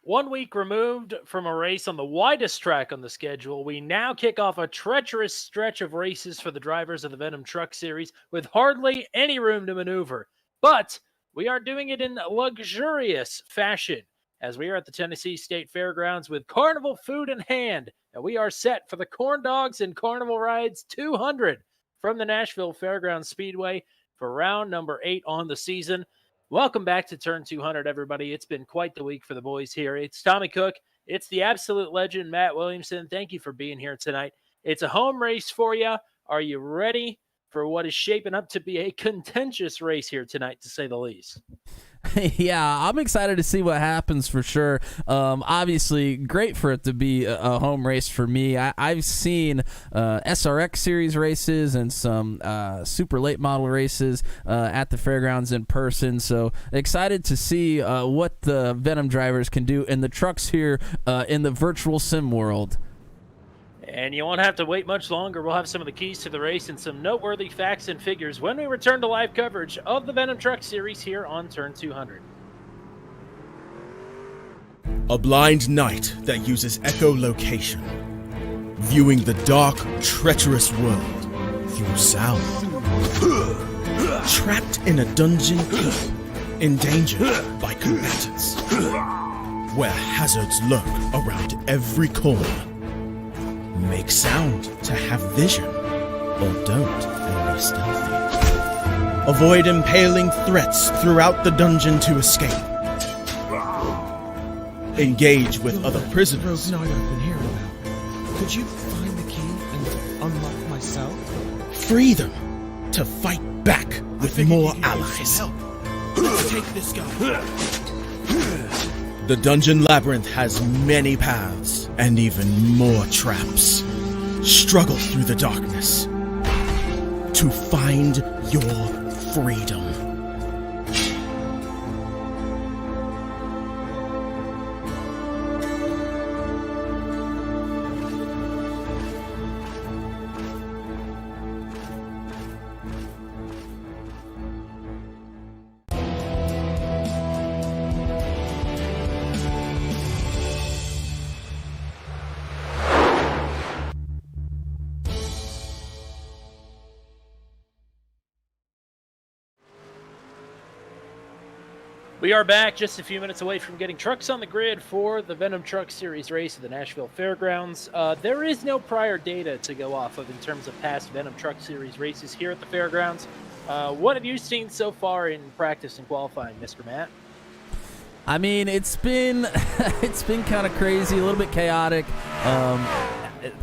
1 week removed from a race on the widest track on the schedule, we now kick off a treacherous stretch of races for the drivers of the Venom Truck Series with hardly any room to maneuver. But we are doing it in luxurious fashion as we are at the Tennessee State Fairgrounds with Carnival food in hand, and we are set for the Corndogs and Carnival Rides 200 from the Nashville Fairgrounds Speedway for round number 8 on the season. Welcome back to Turn 200, everybody. It's been quite the week for the boys here. It's Tommy Cook. It's the absolute legend, Matt Williamson. Thank you for being here tonight. It's a home race for you. Are you ready for what is shaping up to be a contentious race here tonight, to say the least? Yeah, I'm excited to see what happens for sure. Obviously, great for it to be a home race for me. I've seen SRX series races and some super late model races at the fairgrounds in person, so excited to see what the Venom drivers can do in the trucks here in the virtual sim world. And you won't have to wait much longer. We'll have some of the keys to the race and some noteworthy facts and figures when we return to live coverage of the Venom Truck Series here on Turn 200. A blind night that uses echolocation, viewing the dark, treacherous world through sound. Trapped in a dungeon, endangered by combatants, where hazards lurk around every corner. Make sound to have vision, or don't and be stealthy. Avoid impaling threats throughout the dungeon to escape. Engage with other prisoners. Broken I've been hearing about. Could you find the key and unlock my cell? Free them to fight back with more allies. Let's take this guy. The Dungeon Labyrinth has many paths and even more traps. Struggle through the darkness to find your freedom. We are back just a few minutes away from getting trucks on the grid for the Venom Truck Series race at the Nashville Fairgrounds. There is no prior data to go off of in terms of past Venom Truck Series races here at the Fairgrounds. What have you seen so far in practice and qualifying, Mr. Matt? I mean, it's been it's been kind of crazy, a little bit chaotic.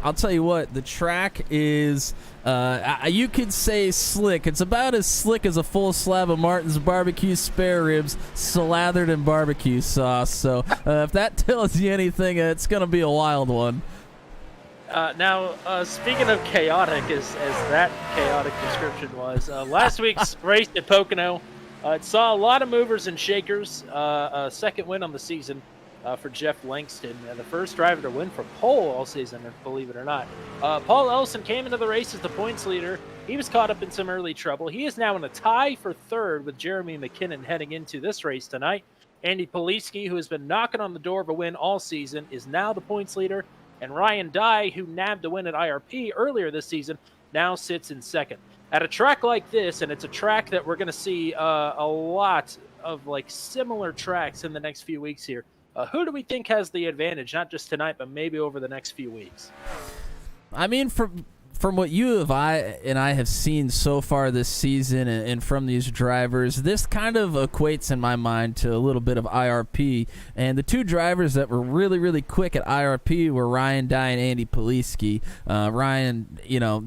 I'll tell you what, the track is, you could say slick. It's about as slick as a full slab of Martin's barbecue spare ribs slathered in barbecue sauce. So if that tells you anything, it's going to be a wild one. Now, speaking of chaotic, as that chaotic description was, last week's race at Pocono, it saw a lot of movers and shakers. A second win on the season for Jeff Langston, the first driver to win from pole all season, believe it or not. Paul Ellison came into the race as the points leader. He was caught up in some early trouble. He is now in a tie for third with Jeremy McKinnon heading into this race tonight. Andy Poliski, who has been knocking on the door of a win all season, is now the points leader. And Ryan Dye, who nabbed a win at IRP earlier this season, now sits in second. At a track like this, and it's a track that we're going to see a lot of like similar tracks in the next few weeks here, who do we think has the advantage, not just tonight, but maybe over the next few weeks? I mean, from what I have seen so far this season and from these drivers, this kind of equates in my mind to a little bit of IRP. And the two drivers that were really, really quick at IRP were Ryan Dye and Andy Poliski. Ryan,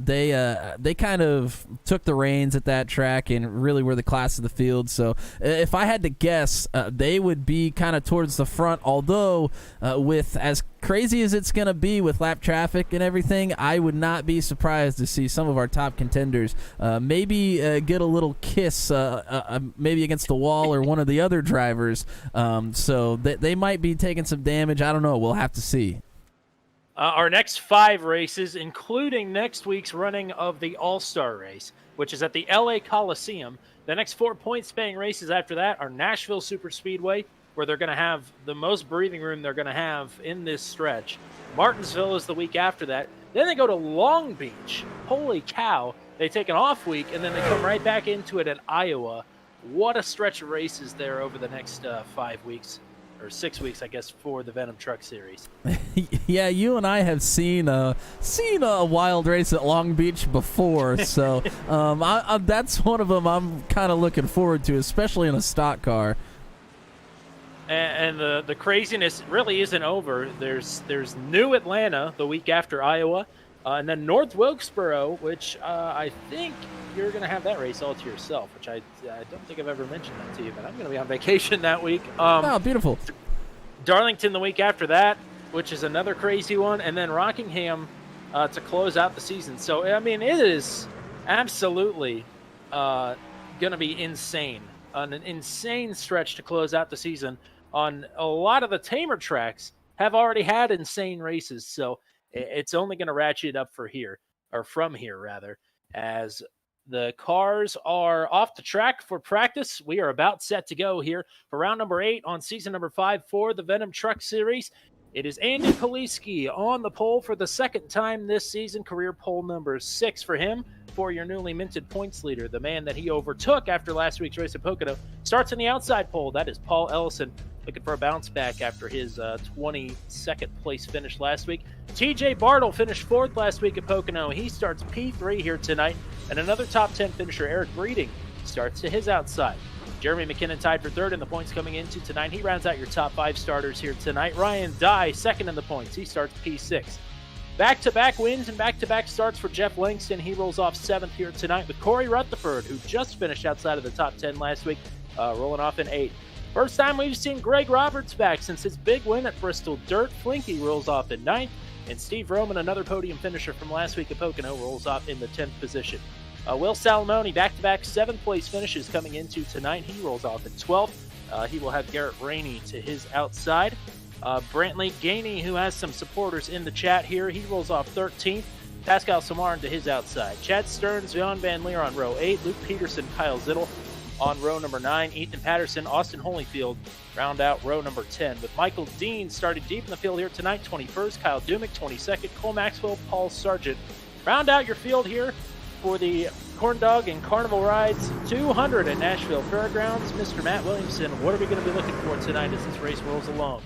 they kind of took the reins at that track and really were the class of the field. So if I had to guess, they would be kind of towards the front, although with as crazy as it's going to be with lap traffic and everything, I would not be surprised to see some of our top contenders maybe get a little kiss maybe against the wall or one of the other drivers. So they might be taking some damage. I don't know. We'll have to see. Our next 5 races, including next week's running of the All-Star race, which is at the LA Coliseum. The next 4 point-paying races after that are Nashville Superspeedway, where they're going to have the most breathing room they're going to have in this stretch. Martinsville is the week after that. Then they go to Long Beach. Holy cow. They take an off week, and then they come right back into it at Iowa. What a stretch of races there over the next 5 weeks, or 6 weeks, I guess, for the Venom Truck Series. Yeah, you and I have seen a wild race at Long Beach before, so that's one of them I'm kind of looking forward to, especially in a stock car. And the craziness really isn't over. There's New Atlanta the week after Iowa, and then North Wilkesboro, which I think you're going to have that race all to yourself, which I don't think I've ever mentioned that to you, but I'm going to be on vacation that week. Oh, beautiful. Darlington the week after that, which is another crazy one, and then Rockingham to close out the season. So, I mean, it is absolutely going to be insane, an insane stretch to close out the season. On a lot of the tamer tracks have already had insane races, so it's only going to ratchet up from here, as the cars are off the track for practice. We are about set to go here for round number 8 on season number 5 for the Venom Truck Series. It is Andy Poliski on the pole for the second time this season, career pole number 6 for him. For your newly minted points leader, the man that he overtook after last week's race at Pocono, starts in the outside pole. That is Paul Ellison, looking for a bounce back after his 22nd place finish last week. TJ Bartle finished 4th last week at Pocono. He starts P3 here tonight. And another top 10 finisher, Eric Breeding, starts to his outside. Jeremy McKinnon tied for 3rd in the points coming into tonight. He rounds out your top 5 starters here tonight. Ryan Dye, 2nd in the points. He starts P6. Back-to-back wins and back-to-back starts for Jeff Langston. He rolls off 7th here tonight with Corey Rutherford, who just finished outside of the top 10 last week, rolling off in 8th. First time we've seen Greg Roberts back since his big win at Bristol Dirt. Flinky rolls off in 9th, and Steve Roman, another podium finisher from last week at Pocono, rolls off in the 10th position. Will Salamone, back-to-back 7th place finishes coming into tonight. He rolls off in 12th. He will have Garrett Rainey to his outside. Brantley Gainey, who has some supporters in the chat here, he rolls off 13th. Pascal Samarin to his outside. Chad Stearns, Jan Van Leer on row 8. Luke Peterson, Kyle Zittel on row number 9. Ethan Patterson, Austin Holyfield round out row number 10. With Michael Dean started deep in the field here tonight, 21st. Kyle Dumick, 22nd. Cole Maxwell, Paul Sargent. Round out your field here for the Corndog and Carnival Rides 200 at Nashville Fairgrounds. Mr. Matt Williamson, what are we going to be looking for tonight as this race rolls along?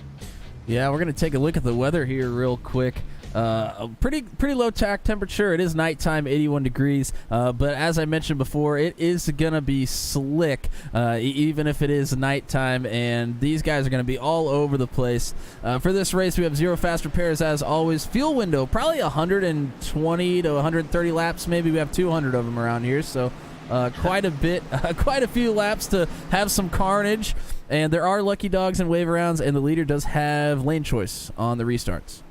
Yeah, we're going to take a look at the weather here real quick. A pretty low track temperature. It is nighttime, 81 degrees. But as I mentioned before, it is going to be slick, even if it is nighttime. And these guys are going to be all over the place. For this race, we have 0 fast repairs as always. Fuel window, probably 120 to 130 laps. Maybe we have 200 of them around here. So quite a bit, quite a few laps to have some carnage. And there are lucky dogs and wave arounds, and the leader does have lane choice on the restarts.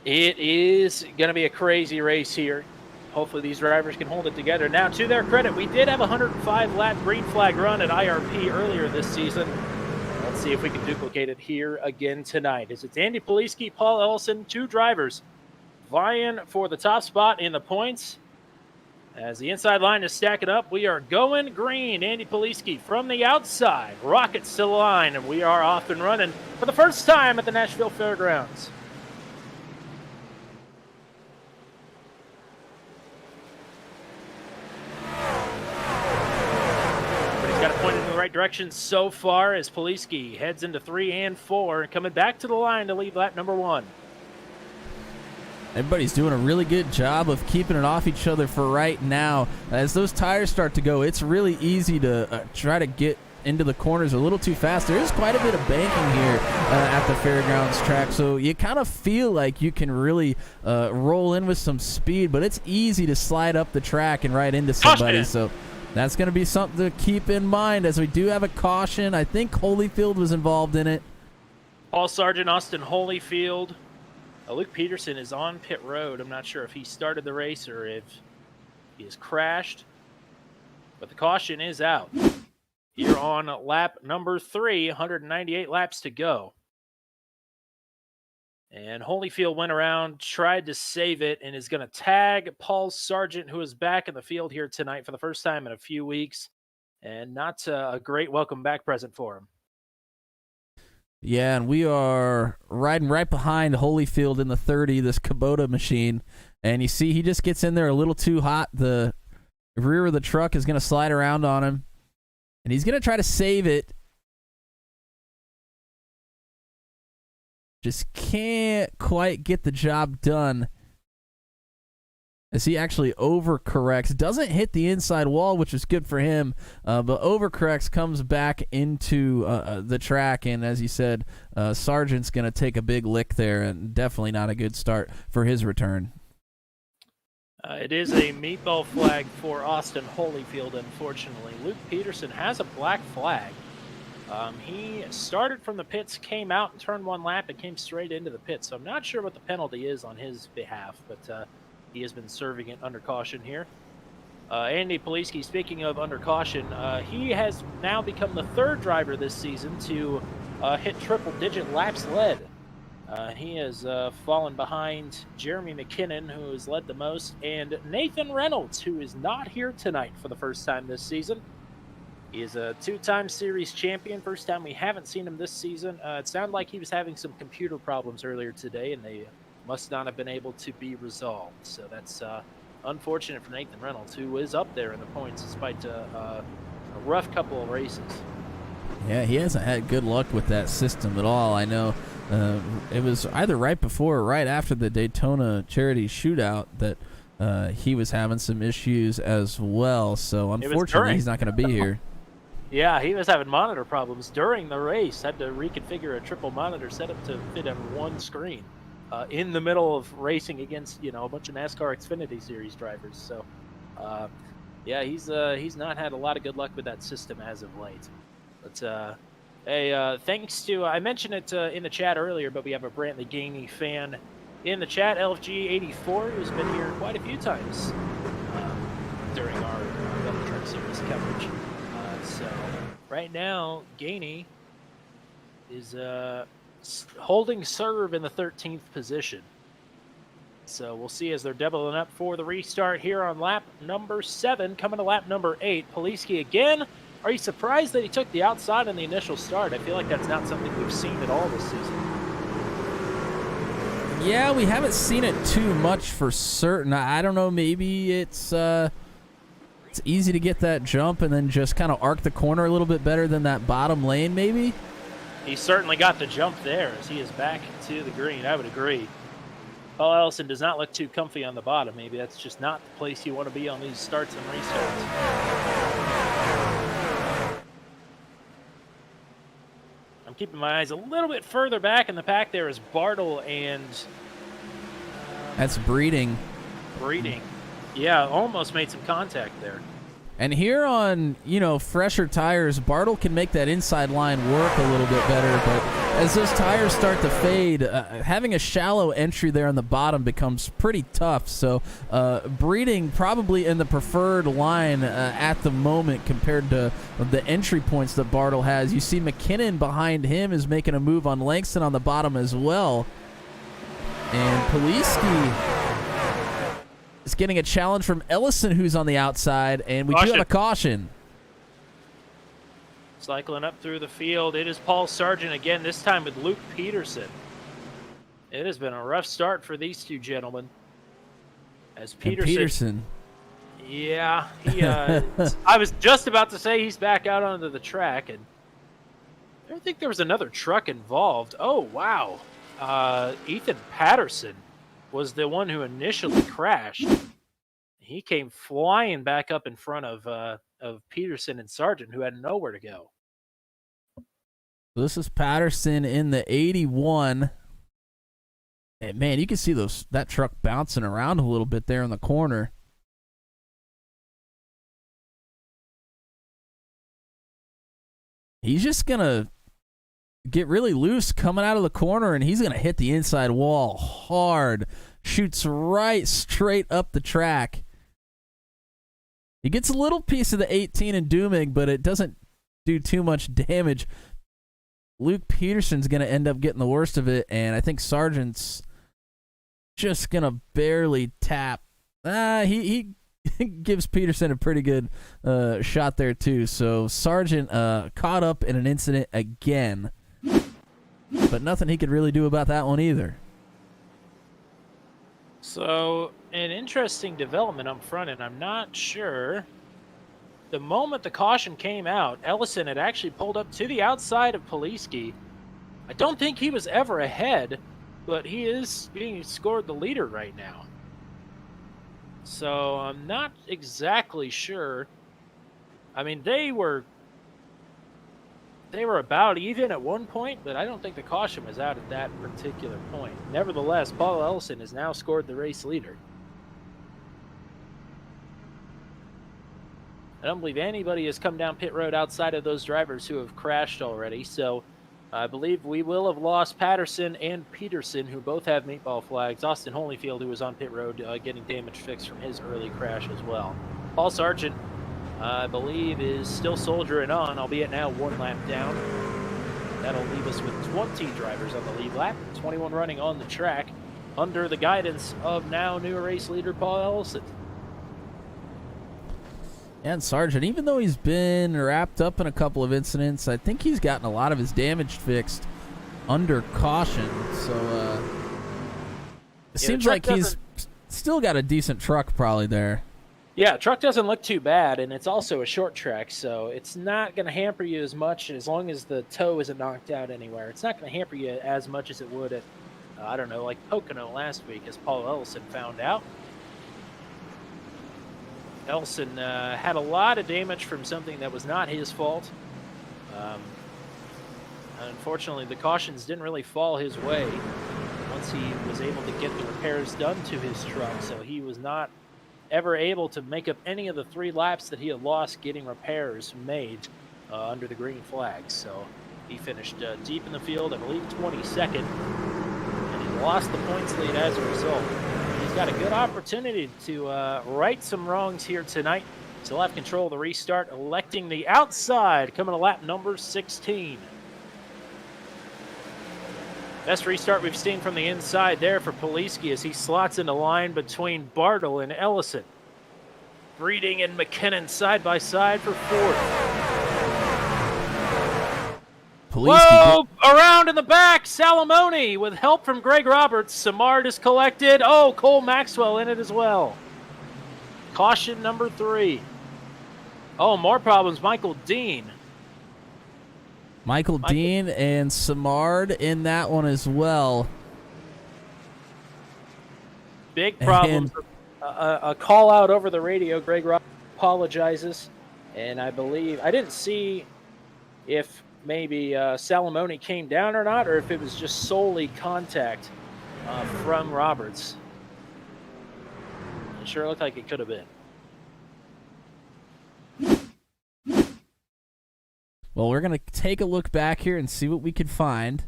It is going to be a crazy race here. Hopefully these drivers can hold it together. Now, to their credit, we did have a 105-lap green flag run at IRP earlier this season. Let's see if we can duplicate it here again tonight. As it's Andy Poliski, Paul Ellison, 2 drivers vying for the top spot in the points. As the inside line is stacking up, we are going green. Andy Poliski from the outside rockets to the line, and we are off and running for the first time at the Nashville Fairgrounds. But he's got it pointed in the right direction so far as Poliski heads into 3 and 4 and coming back to the line to lead lap number 1. Everybody's doing a really good job of keeping it off each other for right now. As those tires start to go, it's really easy to try to get into the corners a little too fast. There is quite a bit of banking here at the Fairgrounds track, so you kind of feel like you can really roll in with some speed, but it's easy to slide up the track and right into somebody. So that's going to be something to keep in mind as we do have a caution. I think Holyfield was involved in it. Paul Sargent, Austin Holyfield. Luke Peterson is on pit road. I'm not sure if he started the race or if he has crashed, but the caution is out. Here on lap number 3, 198 laps to go. And Holyfield went around, tried to save it, and is going to tag Paul Sargent, who is back in the field here tonight for the first time in a few weeks. And not a great welcome back present for him. Yeah, and we are riding right behind Holyfield in the 30, this Kubota machine. And you see he just gets in there a little too hot. The rear of the truck is going to slide around on him. And he's going to try to save it. Just can't quite get the job done. As he actually overcorrects. Doesn't hit the inside wall, which is good for him. But overcorrects, comes back into the track. And as you said, Sargent's going to take a big lick there. And definitely not a good start for his return. It is a meatball flag for Austin Holyfield, unfortunately. Luke Peterson has a black flag. He started from the pits, came out and turned one lap, and came straight into the pits. So I'm not sure what the penalty is on his behalf, but he has been serving it under caution here. Andy Poliski, speaking of under caution, he has now become the third driver this season to hit triple-digit laps led. He has fallen behind Jeremy McKinnon, who has led the most, and Nathan Reynolds, who is not here tonight for the first time this season. He is a two-time series champion. First time we haven't seen him this season. It sounded like he was having some computer problems earlier today, and they must not have been able to be resolved. So that's unfortunate for Nathan Reynolds, who is up there in the points despite a rough couple of races. Yeah, he hasn't had good luck with that system at all. I know it was either right before or right after the Daytona Charity Shootout that he was having some issues as well. So unfortunately, he's not going to be here. Yeah, he was having monitor problems during the race. Had to reconfigure a triple monitor setup to fit on one screen in the middle of racing against a bunch of NASCAR Xfinity Series drivers. So, yeah, he's not had a lot of good luck with that system as of late. But hey, thanks to I mentioned it in the chat earlier, but we have a Brantley Gainey fan in the chat, LFG84, who's been here quite a few times during our Venom Truck Series coverage. So right now, Gainey is holding serve in the 13th position. So we'll see as they're doubling up for the restart here on lap number 7. Coming to lap number 8, Poliski again. Are you surprised that he took the outside in the initial start? I feel like that's not something we've seen at all this season. Yeah, we haven't seen it too much for certain. I don't know, maybe it's easy to get that jump and then just kind of arc the corner a little bit better than that bottom lane, maybe? He certainly got the jump there as he is back to the green. I would agree. Paul Ellison does not look too comfy on the bottom. Maybe that's just not the place you want to be on these starts and restarts. I'm keeping my eyes a little bit further back in the pack. There is Bartle and... That's Breeding. Breeding. Yeah, almost made some contact there. And here on, fresher tires, Bartle can make that inside line work a little bit better. But as those tires start to fade, having a shallow entry there on the bottom becomes pretty tough. So Breeding probably in the preferred line at the moment compared to the entry points that Bartle has. You see McKinnon behind him is making a move on Langston on the bottom as well. And Poliski is getting a challenge from Ellison, who's on the outside, and we do have a caution. Cycling up through the field, it is Paul Sargent again, this time with Luke Peterson. It has been a rough start for these two gentlemen. As Peterson. Yeah, he, I was just about to say he's back out onto the track, and I don't think there was another truck involved. Oh, wow. Ethan Patterson was the one who initially crashed. He came flying back up in front of Peterson and Sargent, who had nowhere to go. This is Patterson in the 81. And man, you can see that truck bouncing around a little bit there in the corner. He's just gonna get really loose coming out of the corner, and he's going to hit the inside wall hard. Shoots right straight up the track. He gets a little piece of the 18 in Dooming, but it doesn't do too much damage. Luke Peterson's going to end up getting the worst of it, and I think Sargent's just going to barely tap. He gives Peterson a pretty good shot there, too. So Sargent caught up in an incident again. but nothing he could really do about that one either. So, an interesting development up front, and I'm not sure. The moment the caution came out, Ellison had actually pulled up to the outside of Poliski. I don't think he was ever ahead, but he is being scored the leader right now. So, I'm not exactly sure. I mean, they were about even at one point, but I don't think the caution was out at that particular point. Nevertheless, Paul Ellison has now scored the race leader. I don't believe anybody has come down pit road outside of those drivers who have crashed already, so I believe we will have lost Patterson and Peterson, who both have meatball flags. Austin Holyfield, who was on pit road, getting damage fixed from his early crash as well. Paul Sargent, I believe, is still soldiering on, albeit now one lap down. That'll leave us with 20 drivers on the lead lap, 21 running on the track, under the guidance of now new race leader Paul Ellison. And Sargent, even though he's been wrapped up in a couple of incidents, I think he's gotten a lot of his damage fixed under caution. So it seems like he's still got a decent truck probably there. Yeah, truck doesn't look too bad, and it's also a short track, so it's not going to hamper you as much as long as the toe isn't knocked out anywhere. It's not going to hamper you as much as it would at, I don't know, like Pocono last week, as Paul Ellison found out. Ellison had a lot of damage from something that was not his fault. Unfortunately, the cautions didn't really fall his way once he was able to get the repairs done to his truck, so he was not ever able to make up any of the 3 laps that he had lost getting repairs made under the green flags. So he finished deep in the field, I believe 22nd, and he lost the points lead as a result. He's got a good opportunity to right some wrongs here tonight. He'll have control of the restart, electing the outside, coming to lap number 16. Best restart we've seen from the inside there for Poliski as he slots in the line between Bartle and Ellison. Breeding and McKinnon side by side for 4th. Whoa! Around in the back, Salamone with help from Greg Roberts. Samard is collected. Oh, Cole Maxwell in it as well. Caution number 3. Oh, more problems. Michael Dean and Samard in that one as well. Big problems. A call out over the radio. Greg Roberts apologizes. And I believe, I didn't see if maybe Salamone came down or not, or if it was just solely contact from Roberts. It sure looked like it could have been. Well, we're going to take a look back here and see what we can find.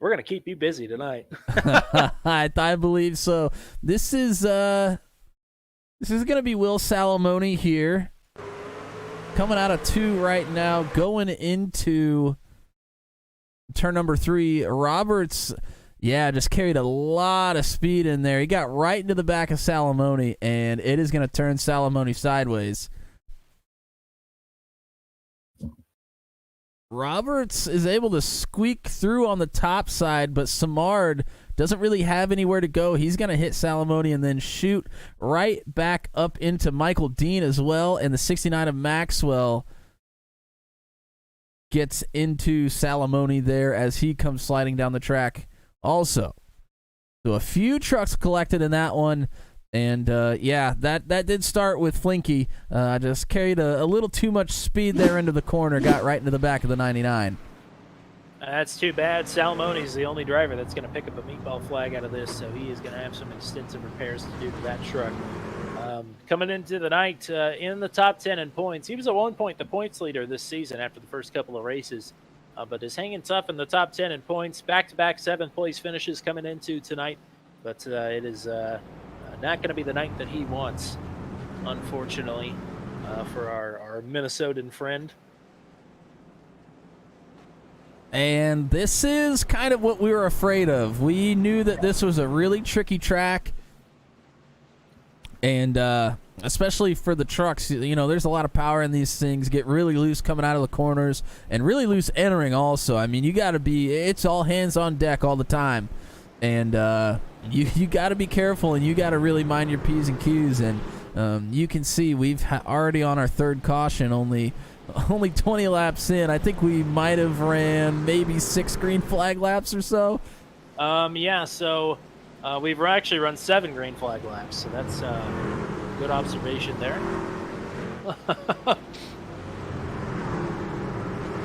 We're going to keep you busy tonight. I believe so. This is going to be Will Salamone here. Coming out of 2 right now, going into turn number 3. Roberts, just carried a lot of speed in there. He got right into the back of Salamone, and it is going to turn Salamone sideways. Roberts is able to squeak through on the top side, but Samard doesn't really have anywhere to go. He's going to hit Salamone and then shoot right back up into Michael Dean as well, and the 69 of Maxwell gets into Salamone there as he comes sliding down the track also. So a few trucks collected in that one. And, that did start with Flinky. Just carried a little too much speed there into the corner, got right into the back of the 99. That's too bad. Salamone's the only driver that's going to pick up a meatball flag out of this, so he is going to have some extensive repairs to do to that truck. Coming into the night in the top 10 in points. He was at one point the points leader this season after the first couple of races, but is hanging tough in the top 10 in points. Back-to-back 7th place finishes coming into tonight, but it is... not going to be the night that he wants, unfortunately, for our Minnesotan friend. And this is kind of what we were afraid of. We knew that this was a really tricky track. And especially for the trucks. You know, there's a lot of power in these things. Get really loose coming out of the corners and really loose entering also. I mean, you got to be – it's all hands on deck all the time. And you got to be careful, and you got to really mind your P's and Q's. And you can see we've already on our third caution, only 20 laps in. I think we might have ran maybe 6 green flag laps or so. Yeah, so we've actually run 7 green flag laps, so that's good observation there.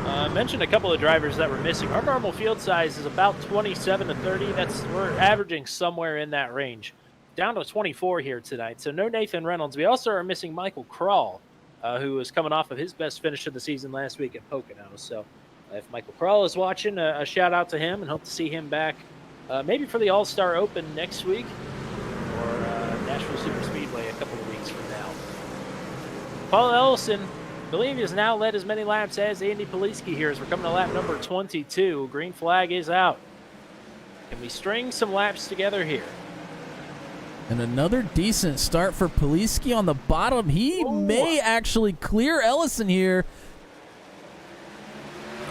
I mentioned a couple of drivers that were missing. Our normal field size is about 27 to 30. We're averaging somewhere in that range. Down to 24 here tonight, so no Nathan Reynolds. We also are missing Michael Krall, who is coming off of his best finish of the season last week at Pocono. So if Michael Krall is watching, a shout out to him, and hope to see him back maybe for the All-Star Open next week or Nashville Super Speedway a couple of weeks from now. Paul Ellison, I believe, has now led as many laps as Andy Poliski here as we're coming to lap number 22. Green flag is out. Can we string some laps together here? And another decent start for Poliski on the bottom. He may actually clear Ellison here.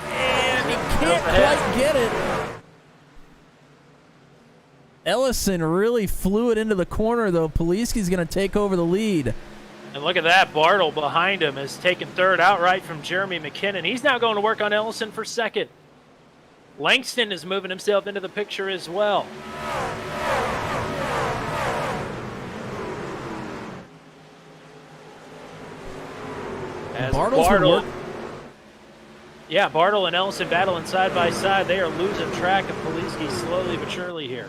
And he can't quite get it. Ellison really flew it into the corner, though. Poliski's going to take over the lead. And look at that. Bartle behind him has taken third outright from Jeremy McKinnon. He's now going to work on Ellison for second. Langston is moving himself into the picture as well. As Bartle and Ellison battling side by side. They are losing track of Poliski slowly but surely here.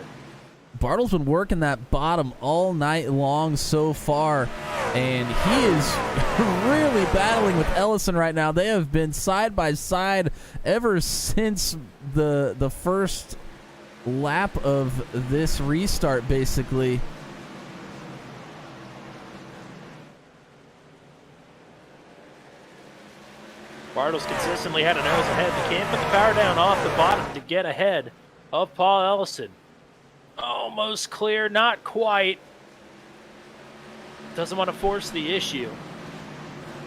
Bartle's been working that bottom all night long so far, and he is really battling with Ellison right now. They have been side by side ever since the first lap of this restart, basically. Bartle's consistently had a nose ahead. They can't put the power down off the bottom to get ahead of Paul Ellison. Almost clear, not quite. Doesn't want to force the issue.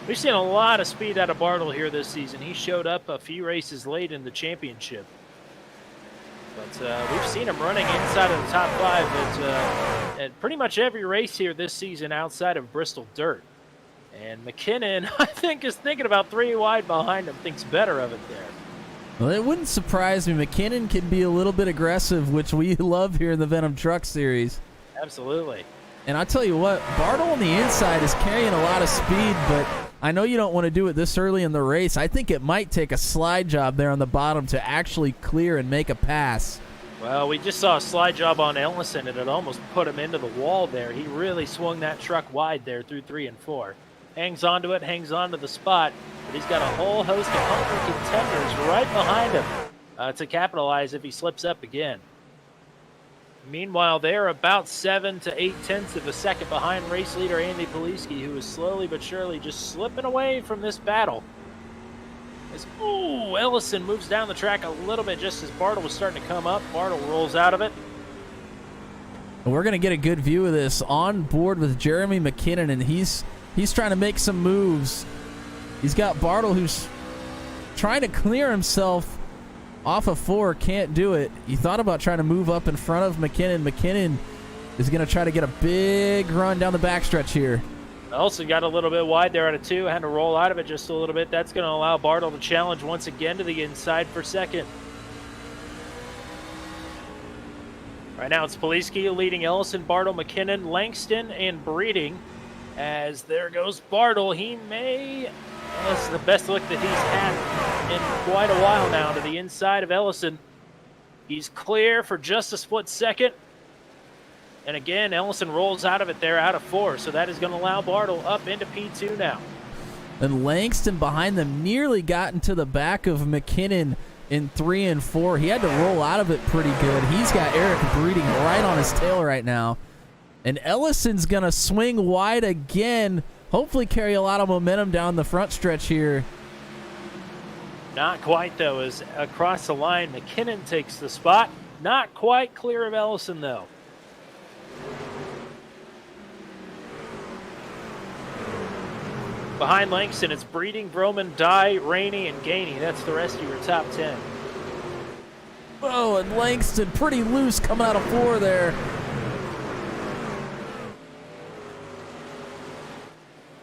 We've seen a lot of speed out of Bartle here this season. He showed up a few races late in the championship. But we've seen him running inside of the top 5 at pretty much every race here this season outside of Bristol Dirt. And McKinnon, I think, is thinking about 3 wide behind him, thinks better of it there. Well, it wouldn't surprise me. McKinnon can be a little bit aggressive, which we love here in the Venom Truck Series. Absolutely. And I tell you what, Bartle on the inside is carrying a lot of speed, but I know you don't want to do it this early in the race. I think it might take a slide job there on the bottom to actually clear and make a pass. Well, we just saw a slide job on Ellison, and it almost put him into the wall there. He really swung that truck wide there through 3 and 4. Hangs onto it, hangs onto the spot, but he's got a whole host of hungry contenders right behind him to capitalize if he slips up again. Meanwhile, they're about 7 to 8 tenths of a second behind race leader Andy Poliski, who is slowly but surely just slipping away from this battle. As Ellison moves down the track a little bit just as Bartle was starting to come up. Bartle rolls out of it. We're going to get a good view of this on board with Jeremy McKinnon, and he's trying to make some moves. He's got Bartle, who's trying to clear himself off of 4, can't do it. He thought about trying to move up in front of McKinnon. McKinnon is going to try to get a big run down the backstretch here. Ellison got a little bit wide there out of 2, had to roll out of it just a little bit. That's going to allow Bartle to challenge once again to the inside for second. Right now it's Poliski leading Ellison, Bartle, McKinnon, Langston, and Breeding. As there goes Bartle. He may, this is the best look that he's had in quite a while now to the inside of Ellison. He's clear for just a split second. And again, Ellison rolls out of it there out of 4. So that is going to allow Bartle up into P2 now. And Langston behind them nearly got into the back of McKinnon in 3 and 4. He had to roll out of it pretty good. He's got Eric Breeding right on his tail right now. And Ellison's going to swing wide again, hopefully carry a lot of momentum down the front stretch here. Not quite, though, as across the line, McKinnon takes the spot. Not quite clear of Ellison, though. Behind Langston, it's Breeding, Broman, Dye, Rainey, and Gainey. That's the rest of your top 10. Oh, and Langston pretty loose coming out of 4 there.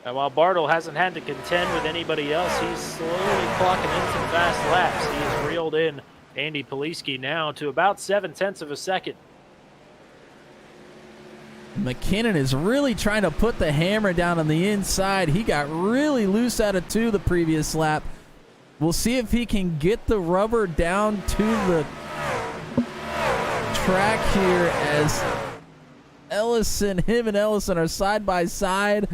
And while Bartle hasn't had to contend with anybody else, he's slowly clocking in some fast laps. He has reeled in Andy Poliski now to about 0.7 of a second. McKinnon is really trying to put the hammer down on the inside. He got really loose out of 2 the previous lap. We'll see if he can get the rubber down to the track here as him and Ellison are side by side.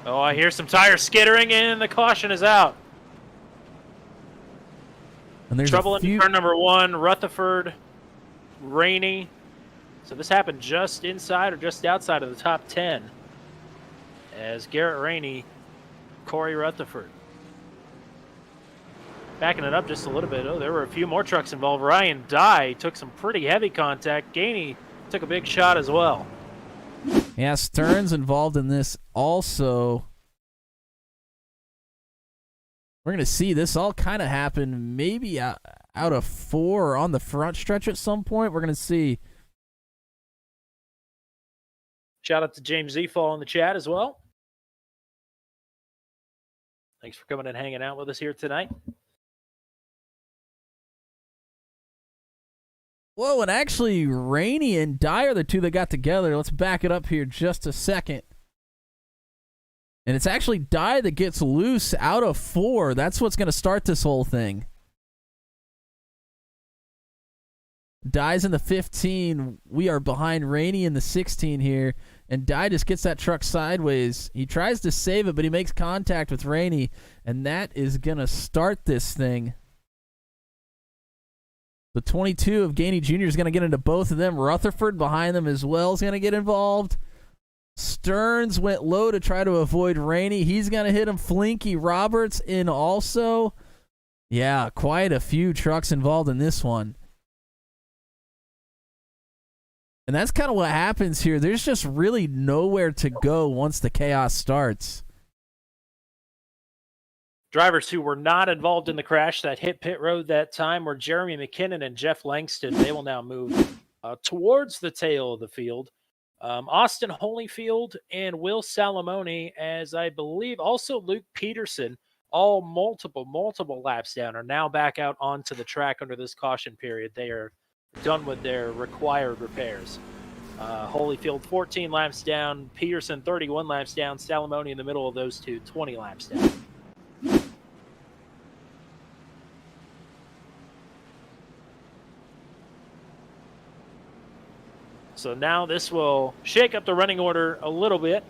Oh, I hear some tire skittering, and the caution is out. And there's trouble in turn number 1, Rutherford, Rainey. So this happened just inside or just outside of the top 10 as Garrett Rainey, Corey Rutherford. Backing it up just a little bit. Oh, there were a few more trucks involved. Ryan Dye took some pretty heavy contact. Gainey took a big shot as well. Yeah, Stern's involved in this also. We're going to see this all kind of happen maybe out of 4 or on the front stretch at some point. We're going to see. Shout out to James Zefall in the chat as well. Thanks for coming and hanging out with us here tonight. Whoa, and actually, Rainey and Dye are the 2 that got together. Let's back it up here just a second. And it's actually Dye that gets loose out of 4. That's what's going to start this whole thing. Dye's in the 15. We are behind Rainey in the 16 here. And Dye just gets that truck sideways. He tries to save it, but he makes contact with Rainey. And that is going to start this thing. The 22 of Gainey Jr. is going to get into both of them. Rutherford behind them as well is going to get involved. Stearns went low to try to avoid Rainey. He's going to hit him. Flinky Roberts in also. Yeah, quite a few trucks involved in this one. And that's kind of what happens here. There's just really nowhere to go once the chaos starts. Drivers who were not involved in the crash that hit pit road that time were Jeremy McKinnon and Jeff Langston. They will now move towards the tail of the field. Austin Holyfield and Will Salamone, as I believe also Luke Peterson, all multiple laps down, are now back out onto the track under this caution period. They are done with their required repairs. Holyfield 14 laps down, Peterson 31 laps down, Salamone in the middle of those 2, 20 laps down. So now this will shake up the running order a little bit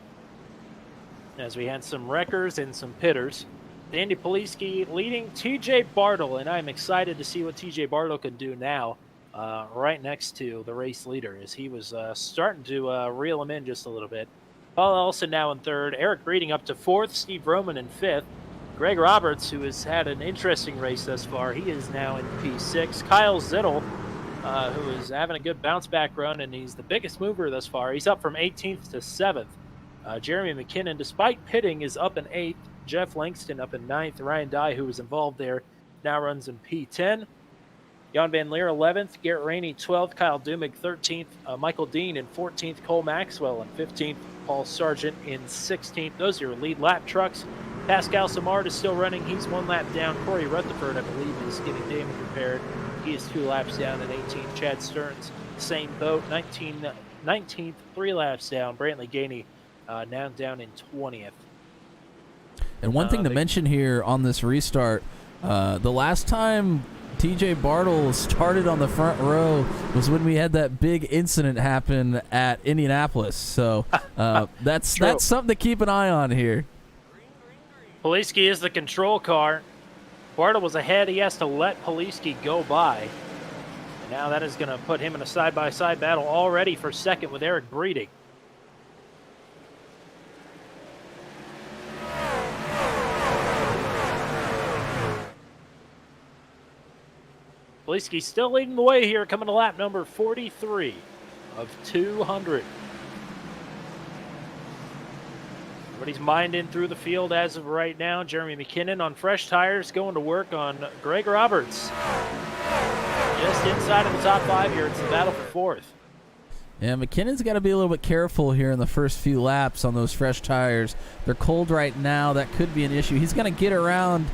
as we had some wreckers and some pitters. Andy Poliski leading TJ Bartle, and I'm excited to see what TJ Bartle can do now right next to the race leader as he was starting to reel him in just a little bit. Paul Ellison now in 3rd, Eric Breeding up to 4th, Steve Roman in 5th. Greg Roberts, who has had an interesting race thus far, he is now in P6. Kyle Zittel, who is having a good bounce-back run, and he's the biggest mover thus far. He's up from 18th to 7th. Jeremy McKinnon, despite pitting, is up in 8th. Jeff Langston up in 9th. Ryan Dye, who was involved there, now runs in P10. Jan Van Leer, 11th. Garrett Rainey, 12th. Kyle Dumig, 13th. Michael Dean in 14th. Cole Maxwell in 15th. Paul Sargent in 16th. Those are your lead lap trucks. Pascal Samard is still running. He's 1 lap down. Corey Rutherford, I believe, is getting damage repaired. He is 2 laps down at 18th. Chad Stearns, same boat, 19th, 3 laps down. Brantley Gainey now down in 20th. And one thing to mention here on this restart, the last time TJ Bartle started on the front row was when we had that big incident happen at Indianapolis. So that's something to keep an eye on here. Poliski is the control car. Bartle was ahead. He has to let Poliski go by. And now that is going to put him in a side-by-side battle already for 2nd with Eric Breeding. Poliski still leading the way here, coming to lap number 43 of 200. Everybody's minding through the field as of right now. Jeremy McKinnon on fresh tires going to work on Greg Roberts. Just inside of the top 5 here. It's the battle for 4th. Yeah, McKinnon's got to be a little bit careful here in the first few laps on those fresh tires. They're cold right now. That could be an issue. He's going to get around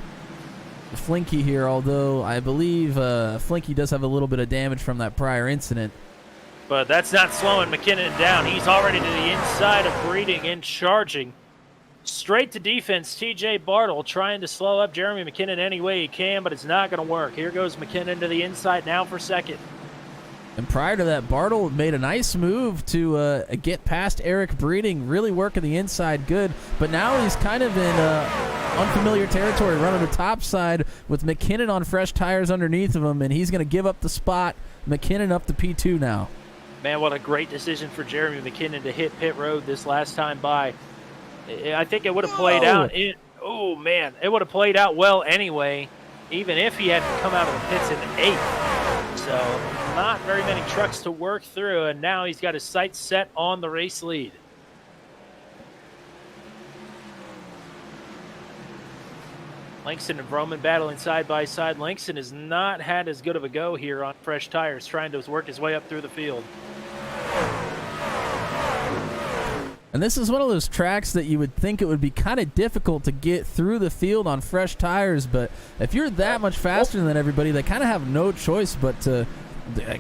Flinky here, although I believe Flinky does have a little bit of damage from that prior incident. But that's not slowing McKinnon down. He's already to the inside of Breeding and charging. Straight to defense, TJ Bartle trying to slow up Jeremy McKinnon any way he can, but it's not going to work. Here goes McKinnon to the inside now for 2nd. And prior to that, Bartle made a nice move to get past Eric Breeding, really working the inside good. But now he's kind of in unfamiliar territory, running the top side with McKinnon on fresh tires underneath of him, and he's going to give up the spot. McKinnon up to P2 now. Man, what a great decision for Jeremy McKinnon to hit pit road this last time by. I think it would have played out. It would have played out well anyway, even if he hadn't come out of the pits in 8th. So not very many trucks to work through, and now he's got his sights set on the race lead. Langston and Vroman battling side by side. Langston has not had as good of a go here on fresh tires, trying to work his way up through the field. And this is one of those tracks that you would think it would be kind of difficult to get through the field on fresh tires, but if you're that much faster than everybody, they kind of have no choice but to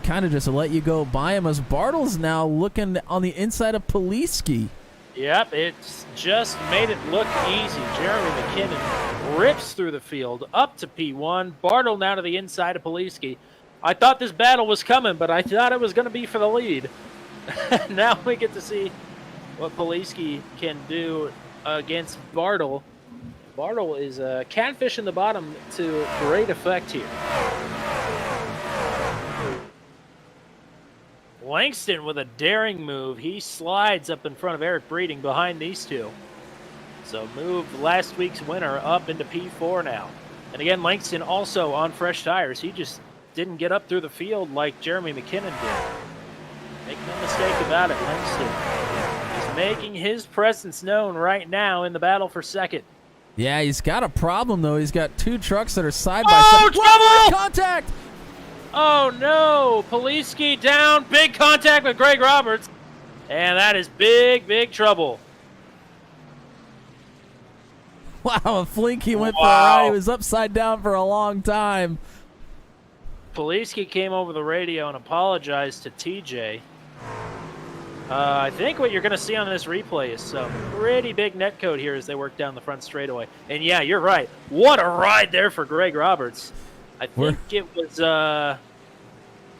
kind of just let you go by him, as Bartle's now looking on the inside of Poliski. Yep, it's just made it look easy. Jeremy McKinnon rips through the field up to P1. Bartle now to the inside of Poliski. I thought this battle was coming, but I thought it was going to be for the lead. Now we get to see what Poliski can do against Bartle. Bartle is catfishing the bottom to great effect here. Langston with a daring move. He slides up in front of Eric Breeding behind these two. So moved last week's winner up into P4 now. And again, Langston also on fresh tires. He just didn't get up through the field like Jeremy McKinnon did. Make no mistake about it, Langston is making his presence known right now in the battle for 2nd. Yeah, he's got a problem, though. He's got 2 trucks that are side by side. Trouble! Contact! Oh, no. Poliski down. Big contact with Greg Roberts. And that is big, big trouble. Wow, Flinky went for a ride. He was upside down for a long time. Poliski came over the radio and apologized to TJ. I think what you're going to see on this replay is some pretty big netcode here as they work down the front straightaway. And yeah, you're right. What a ride there for Greg Roberts. I think it was, it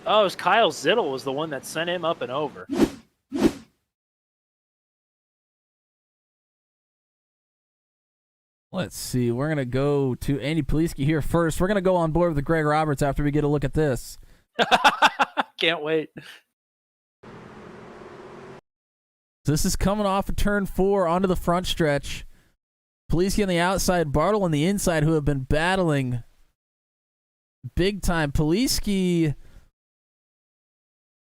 was Kyle Zittel was the one that sent him up and over. Let's see. We're going to go to Andy Poliski here first. We're going to go on board with Greg Roberts after we get a look at this. Can't wait. This is coming off of turn 4 onto the front stretch. Poliski on the outside, Bartle on the inside, who have been battling big time. Poliski,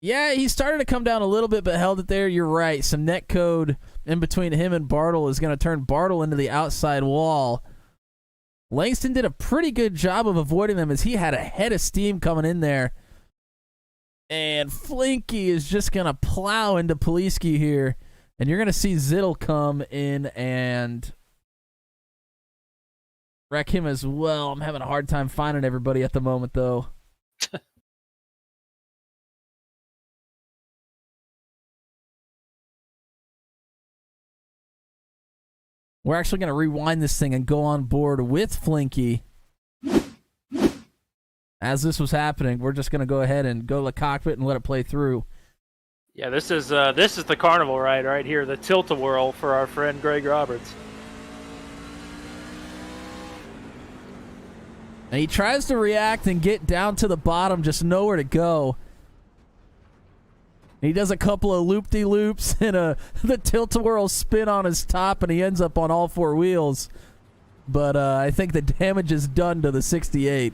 yeah, he started to come down a little bit, but held it there. You're right. Some net code in between him and Bartle is going to turn Bartle into the outside wall. Langston did a pretty good job of avoiding them as he had a head of steam coming in there. And Flinky is just going to plow into Poliski here. And you're going to see Zittel come in and wreck him as well. I'm having a hard time finding everybody at the moment, though. We're actually going to rewind this thing and go on board with Flinky. As this was happening, we're just going to go ahead and go to the cockpit and let it play through. Yeah, this is the Carnival ride right here, the tilt-a-whirl for our friend Greg Roberts. And he tries to react and get down to the bottom, just nowhere to go. He does a couple of loop-de-loops and the tilt-a-whirl spin on his top, and he ends up on all 4 wheels. But I think the damage is done to the 68.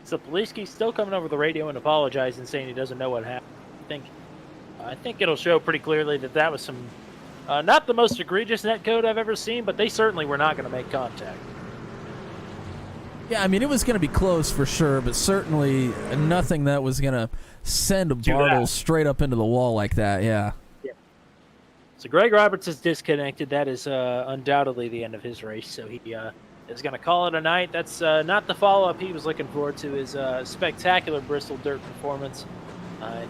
Sapolsky's still coming over the radio and apologizing, saying he doesn't know what happened. I think it'll show pretty clearly that was some, not the most egregious netcode I've ever seen, but they certainly were not going to make contact. Yeah, I mean, it was going to be close for sure, but certainly nothing that was going to send Bartle straight up into the wall like that, yeah. So Greg Roberts is disconnected. That is undoubtedly the end of his race, so he is going to call it a night. That's not the follow-up he was looking forward to, his spectacular Bristol dirt performance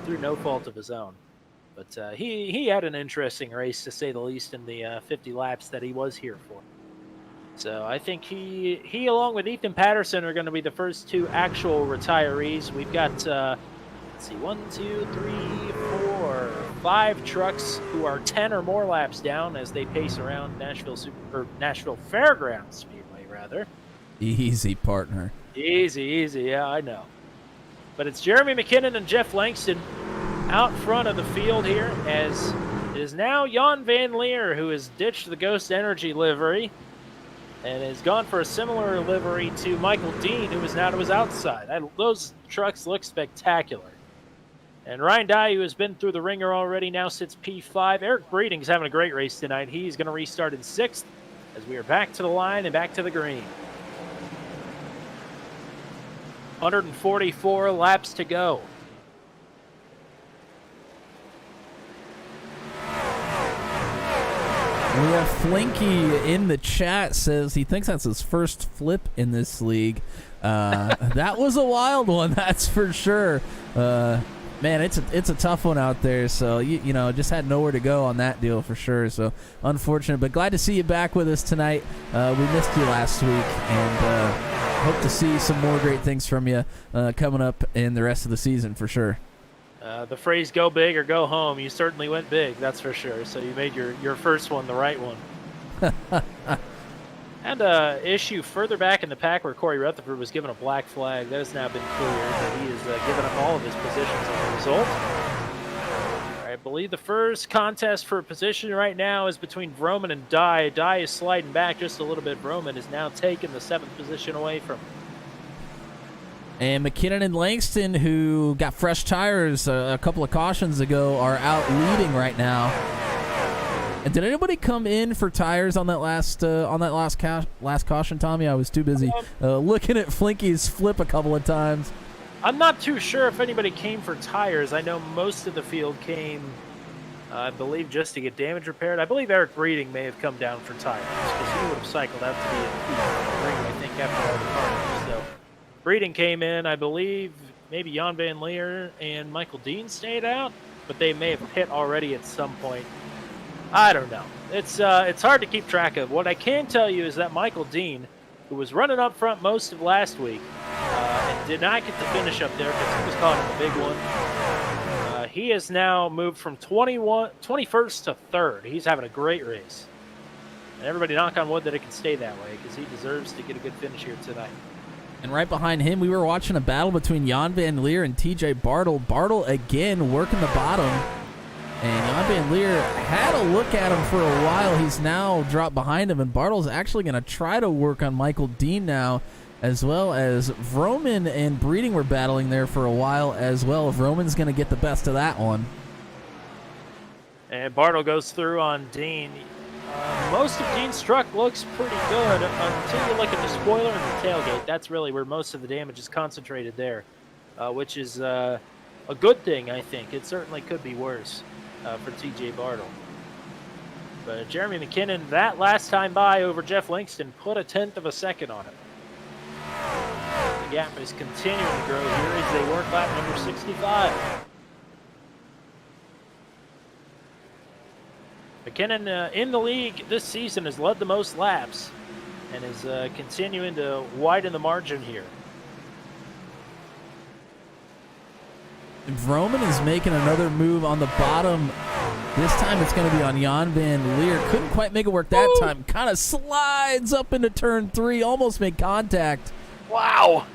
through no fault of his own. But he had an interesting race, to say the least, in the 50 laps that he was here for. So I think he along with Ethan Patterson are going to be the first two actual retirees. We've got, let's see, 1, 2, 3, 4, 5 trucks who are 10 or more laps down as they pace around Nashville Fairgrounds Speedway, rather. Easy, partner. Easy, yeah, I know. But it's Jeremy McKinnon and Jeff Langston out front of the field here, as it is now Jan Van Leer who has ditched the Ghost Energy livery and has gone for a similar livery to Michael Dean, who is now to his outside. Those trucks look spectacular. And Ryan Dye, who has been through the ringer already, now sits P5. Eric Breeding's having a great race tonight. He's going to restart in 6th as we are back to the line and back to the green. 144 laps to go. We have Flinky in the chat, says he thinks that's his first flip in this league. That was a wild one, that's for sure. Man, it's a tough one out there, so you know, just had nowhere to go on that deal for sure. So unfortunate, but glad to see you back with us tonight. We missed you last week, and hope to see some more great things from you coming up in the rest of the season for sure. The phrase "go big or go home," you certainly went big, that's for sure. So you made your first one the right one. And issue further back in the pack where Corey Rutherford was given a black flag. That has now been cleared, and he has given up all of his positions as a result. I believe the first contest for position right now is between Vroman and Dye. Dye is sliding back just a little bit. Vroman is now taking the 7th position away from him. And McKinnon and Langston, who got fresh tires a couple of cautions ago, are out leading right now. And did anybody come in for tires on that last caution, Tommy? I was too busy looking at Flinky's flip a couple of times. I'm not too sure if anybody came for tires. I know most of the field came, I believe, just to get damage repaired. I believe Eric Breeding may have come down for tires because he would have cycled out to the ring, I think, after all the Carnivals. So Breeding came in, I believe, maybe Jan Van Leer and Michael Dean stayed out, but they may have hit already at some point. I don't know. It's hard to keep track of. What I can tell you is that Michael Dean, who was running up front most of last week, and did not get to finish up there because he was caught in the big one. He has now moved from 21st to 3rd. He's having a great race. And everybody knock on wood that it can stay that way because he deserves to get a good finish here tonight. And right behind him, we were watching a battle between Jan Van Leer and TJ Bartle. Bartle again working the bottom. And Jan Van Leer had a look at him for a while. He's now dropped behind him, and Bartle's actually going to try to work on Michael Dean now, as well as Vroman and Breeding were battling there for a while as well. Vroman's going to get the best of that one. And Bartle goes through on Dean. Most of Dean's truck looks pretty good until you look at the spoiler and the tailgate. That's really where most of the damage is concentrated there, which is a good thing, I think. It certainly could be worse for TJ Bartle. But Jeremy McKinnon, that last time by over Jeff Langston, put a 1/10 of a second on him. The gap is continuing to grow here as they work lap number 65. McKinnon in the league this season has led the most laps and is continuing to widen the margin here. And Vroman is making another move on the bottom. This time it's going to be on Jan Van Leer. Couldn't quite make it work that time. Kind of slides up into turn 3. Almost made contact. Wow.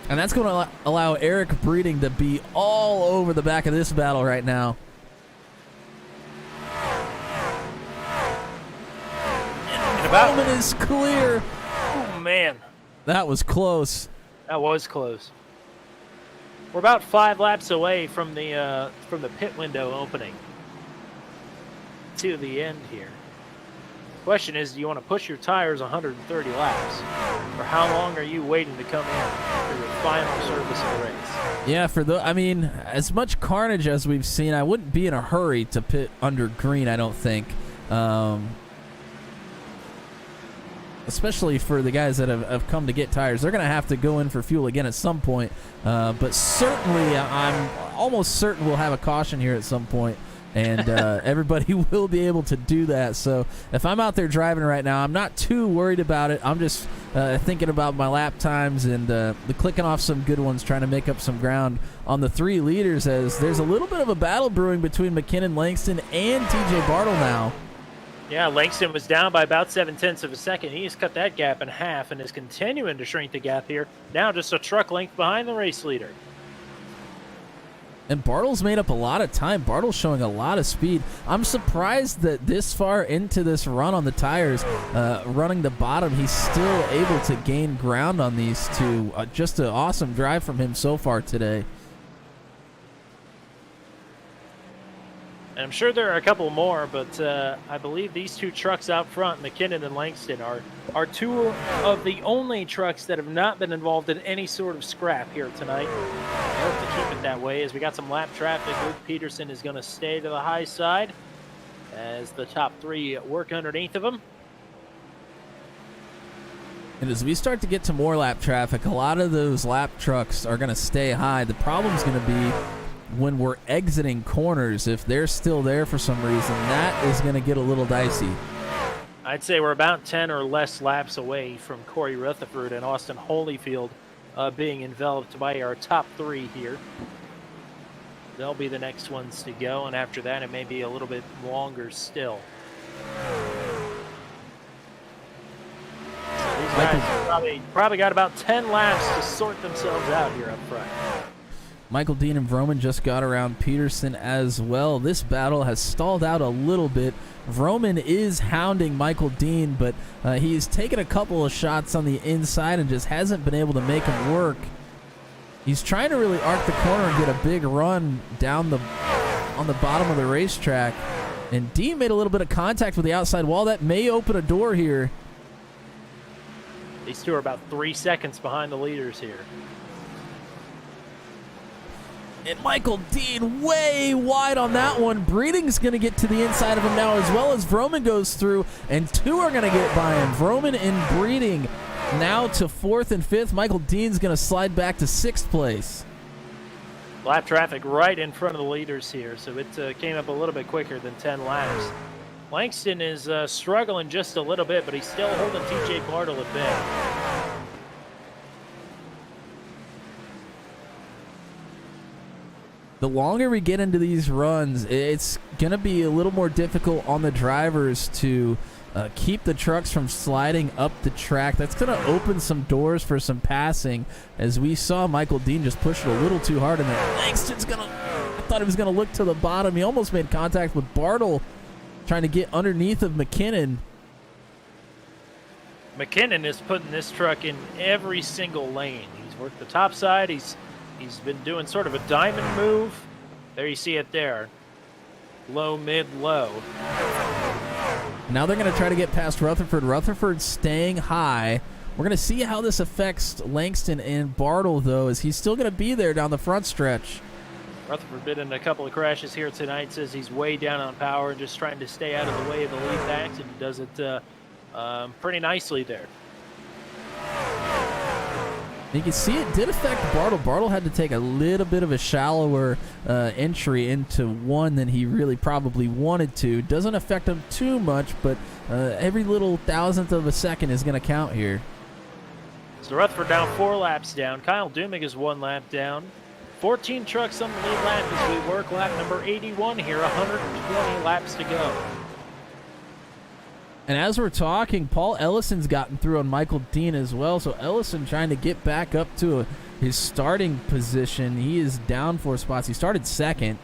And that's going to allow Eric Breeding to be all over the back of this battle right now. About Vroman is clear. Oh, man. That was close. That was close. We're about 5 laps away from the pit window opening to the end here. Question is, do you want to push your tires 130 laps, or how long are you waiting to come in for your final service of the race? Yeah, I mean, as much carnage as we've seen, I wouldn't be in a hurry to pit under green, I don't think. Especially for the guys that have come to get tires. They're going to have to go in for fuel again at some point. But certainly, I'm almost certain we'll have a caution here at some point. And everybody will be able to do that. So if I'm out there driving right now, I'm not too worried about it. I'm just thinking about my lap times and the clicking off some good ones, trying to make up some ground on the 3 leaders, as there's a little bit of a battle brewing between McKinnon, Langston, and TJ Bartle now. Yeah, Langston was down by about 0.7 of a second. He's cut that gap in half and is continuing to shrink the gap here. Now just a truck length behind the race leader. And Bartle's made up a lot of time. Bartle's showing a lot of speed. I'm surprised that this far into this run on the tires, running the bottom, he's still able to gain ground on these two. Just an awesome drive from him so far today. And I'm sure there are a couple more, but I believe these 2 trucks out front, McKinnon and Langston, are 2 of the only trucks that have not been involved in any sort of scrap here tonight. I hope to keep it that way as we got some lap traffic. Luke Peterson is going to stay to the high side as the top 3 work underneath of him. And as we start to get to more lap traffic, a lot of those lap trucks are going to stay high. The problem's going to be when we're exiting corners. If they're still there for some reason, that is going to get a little dicey. I'd say we're about 10 or less laps away from Corey Rutherford and Austin Holyfield being enveloped by our top 3 here. They'll be the next ones to go, and after that it may be a little bit longer still. So these guys probably got about 10 laps to sort themselves out here up front. Michael Dean and Vroman just got around Peterson as well. This battle has stalled out a little bit. Vroman is hounding Michael Dean, but he's taken a couple of shots on the inside and just hasn't been able to make him work. He's trying to really arc the corner and get a big run down on the bottom of the racetrack. And Dean made a little bit of contact with the outside wall. That may open a door here. These 2 are about 3 seconds behind the leaders here. And Michael Dean way wide on that one. Breeding's going to get to the inside of him now, as well as Vroman goes through, and 2 are going to get by him. Vroman and Breeding now to 4th and 5th. Michael Dean's going to slide back to 6th place. Lap traffic right in front of the leaders here, so it came up a little bit quicker than 10 laps. Langston is struggling just a little bit, but he's still holding TJ Bartle at bay. The longer we get into these runs, it's going to be a little more difficult on the drivers to keep the trucks from sliding up the track. That's going to open some doors for some passing, as we saw Michael Dean just push it a little too hard, and then Langston's going to, I thought he was going to look to the bottom. He almost made contact with Bartle, trying to get underneath of McKinnon. McKinnon is putting this truck in every single lane. He's worked the top side. He's been doing sort of a diamond move. There you see it there. Low, mid, low. Now they're going to try to get past Rutherford. Rutherford's staying high. We're going to see how this affects Langston and Bartle, though, as he's still going to be there down the front stretch. Rutherford been in a couple of crashes here tonight. Says he's way down on power and just trying to stay out of the way of the lead packs, and does it pretty nicely there. You can see it did affect Bartle. Bartle had to take a little bit of a shallower entry into one than he really probably wanted to. Doesn't affect him too much, but every little thousandth of a second is going to count here. So Rutherford now 4 laps down. Kyle Dumig is 1 lap down. 14 trucks on the lead lap as we work lap number 81 here. 120 laps to go. And as we're talking, Paul Ellison's gotten through on Michael Dean as well. So Ellison trying to get back up to his starting position. He is down 4 spots. He started second.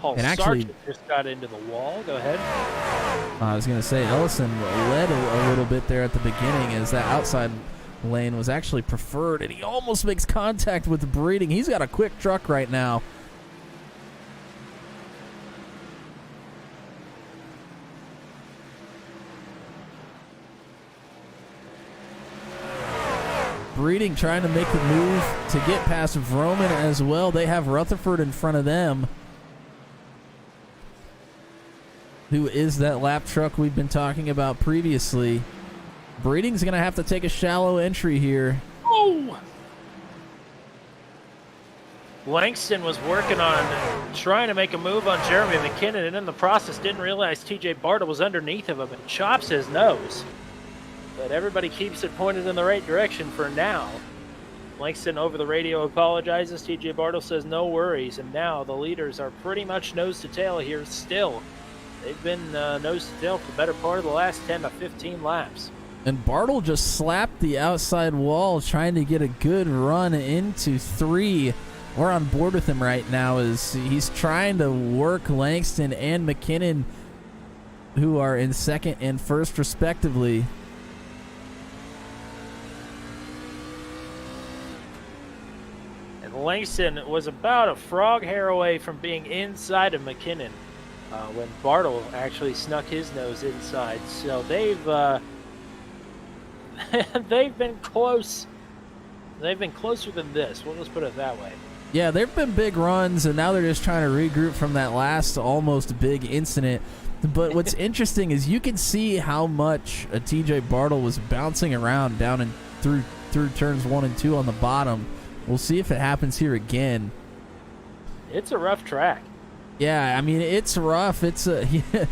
Paul And actually- Sargent just got into the wall. Go ahead. I was going to say, Ellison led a little bit there at the beginning as that outside lane was actually preferred, and he almost makes contact with Breeding. He's got a quick truck right now. Breeding trying to make the move to get past Vroman as well. They have Rutherford in front of them, who is that lap truck we've been talking about previously. Breeding's going to have to take a shallow entry here. Oh! Langston was working on trying to make a move on Jeremy McKinnon, and in the process didn't realize TJ Bartle was underneath of him and chops his nose. But everybody keeps it pointed in the right direction for now. Langston over the radio apologizes. TJ Bartle says no worries, and now the leaders are pretty much nose to tail here still. They've been nose to tail for the better part of the last 10 to 15 laps. And Bartle just slapped the outside wall trying to get a good run into 3. We're on board with him right now as he's trying to work Langston and McKinnon, who are in second and first respectively. Langston was about a frog hair away from being inside of McKinnon when Bartle actually snuck his nose inside. So they've they've been close. They've been closer than this. We'll just put it that way. Yeah, they've been big runs, and now they're just trying to regroup from that last almost big incident. But what's interesting is you can see how much TJ Bartle was bouncing around down and through turns 1 and 2 on the bottom. We'll see if it happens here again. It's a rough track. Yeah, I mean, it's rough. It's it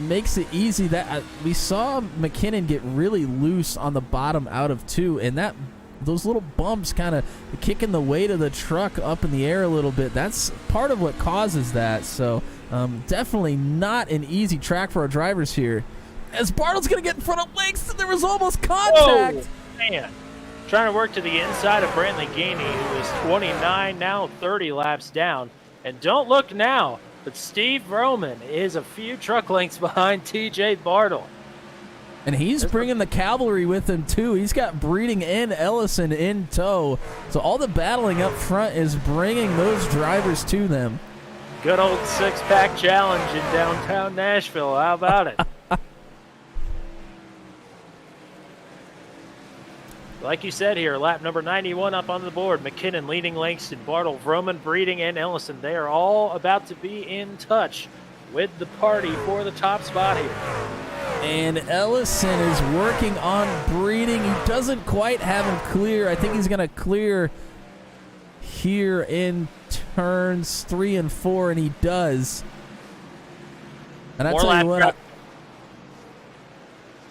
makes it easy. That we saw McKinnon get really loose on the bottom out of 2, and those little bumps kind of kicking the weight of the truck up in the air a little bit. That's part of what causes that. So definitely not an easy track for our drivers here. As Bartle's going to get in front of Langston, there was almost contact. Whoa, man. Trying to work to the inside of Brantley Gainey, who is 29, now 30 laps down. And don't look now, but Steve Vroman is a few truck lengths behind TJ Bartle. And he's bringing the cavalry with him, too. He's got Breeding and Ellison in tow. So all the battling up front is bringing those drivers to them. Good old six-pack challenge in downtown Nashville. How about it? Like you said here, lap number 91 up on the board. McKinnon leading Langston, Bartle, Vroman, Breeding, and Ellison. They are all about to be in touch with the party for the top spot here. And Ellison is working on Breeding. He doesn't quite have him clear. I think he's going to clear here in turns 3 and 4, and he does. And I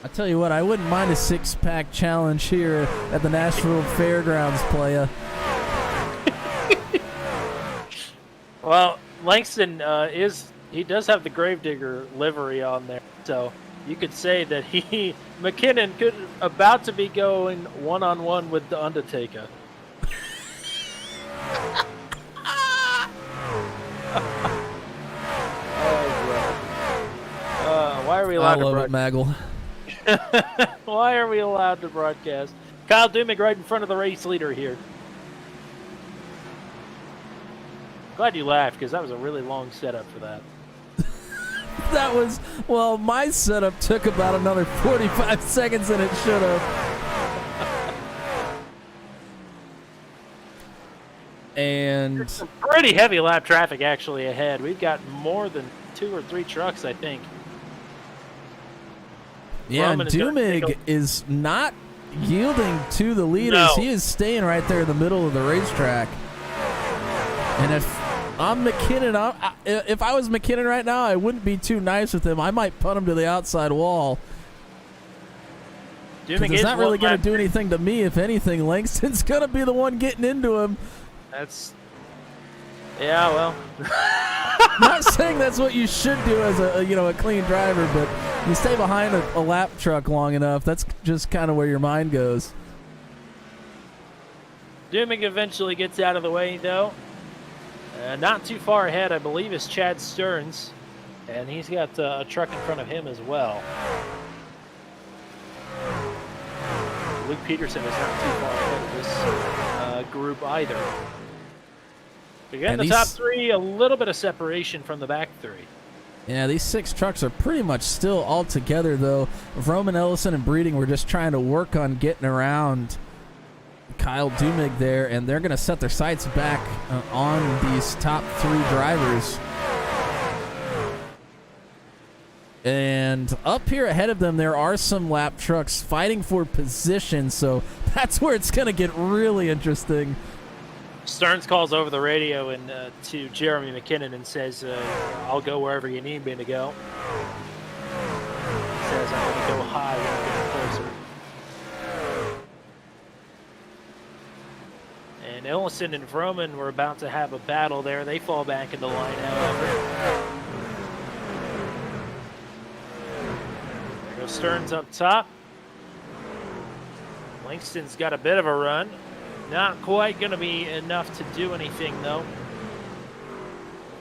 tell you what, I wouldn't mind a six-pack challenge here at the Nashville Fairgrounds, playa. Well, Langston he does have the Gravedigger livery on there, so you could say that McKinnon could about to be going one-on-one with the Undertaker. Why are we allowed I love it, Maggle. Why are we allowed to broadcast? Kyle Dumig right in front of the race leader here. Glad you laughed, because that was a really long setup for that. That was, well, my setup took about another 45 seconds than it should have. And some pretty heavy lap traffic actually ahead. We've got more than 2 or 3 trucks, I think. yeah, and Dumig is not yielding to the leaders. No. He is staying right there in the middle of the racetrack. And if I'm McKinnon, if I was McKinnon right now, I wouldn't be too nice with him. I might punt him to the outside wall. Because it's not really going to do anything to me. If anything, Langston's going to be the one getting into him. Yeah, well. Not saying that's what you should do as a clean driver, but you stay behind a lap truck long enough. That's just kind of where your mind goes. Dumig eventually gets out of the way, though. Not too far ahead, I believe, is Chad Stearns, and he's got a truck in front of him as well. Luke Peterson is not too far ahead of this group either. Again, the top three, a little bit of separation from the back three. Yeah, these 6 trucks are pretty much still all together, though. Roman, Ellison, and Breeding were just trying to work on getting around Kyle Dumig there, and they're going to set their sights back on these top 3 drivers. And up here ahead of them, there are some lap trucks fighting for position, so that's where it's going to get really interesting. Stearns calls over the radio and to Jeremy McKinnon and says, I'll go wherever you need me to go. He says, I'm going to go high when I get closer. And Ellison and Vroman were about to have a battle there. They fall back into line, however. There goes Stearns up top. Langston's got a bit of a run. Not quite going to be enough to do anything, though.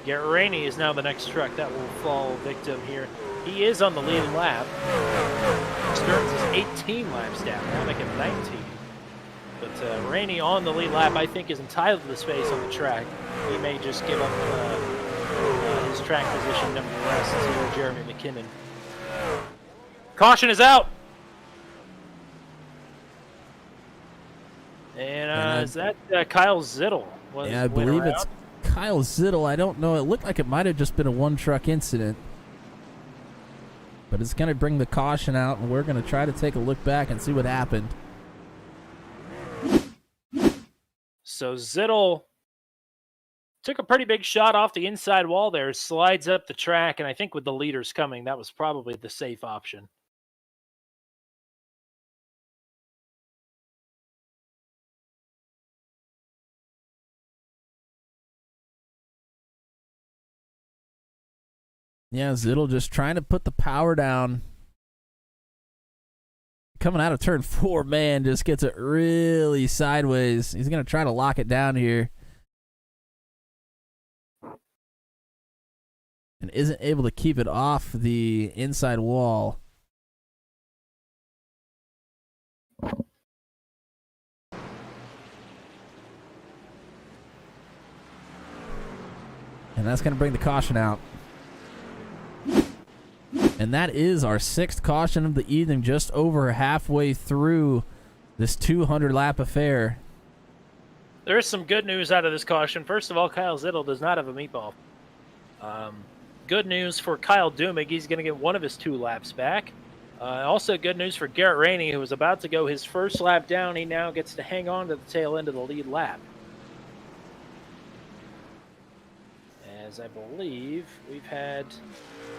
Garrett Rainey is now the next truck that will fall victim here. He is on the lead lap. Stearns is 18 laps down, now making 19. But Rainey on the lead lap, I think, is entitled to the space on the track. He may just give up his track position nevertheless to Jeremy McKinnon. Caution is out! And is that Kyle Zittel? Yeah, I believe it's Kyle Zittel. I don't know. It looked like it might have just been a 1-truck incident. But it's going to bring the caution out, and we're going to try to take a look back and see what happened. So Zittel took a pretty big shot off the inside wall there, slides up the track, and I think with the leaders coming, that was probably the safe option. Yeah, Zittel just trying to put the power down. Coming out of turn 4, man, just gets it really sideways. He's going to try to lock it down here. And isn't able to keep it off the inside wall. And that's going to bring the caution out. And that is our 6th caution of the evening, just over halfway through this 200-lap affair. There's some good news out of this caution. First of all, Kyle Zittel does not have a meatball. Good news for Kyle Dumig. He's going to get one of his 2 laps back. Also good news for Garrett Rainey, who was about to go his first lap down. He now gets to hang on to the tail end of the lead lap. As I believe we've had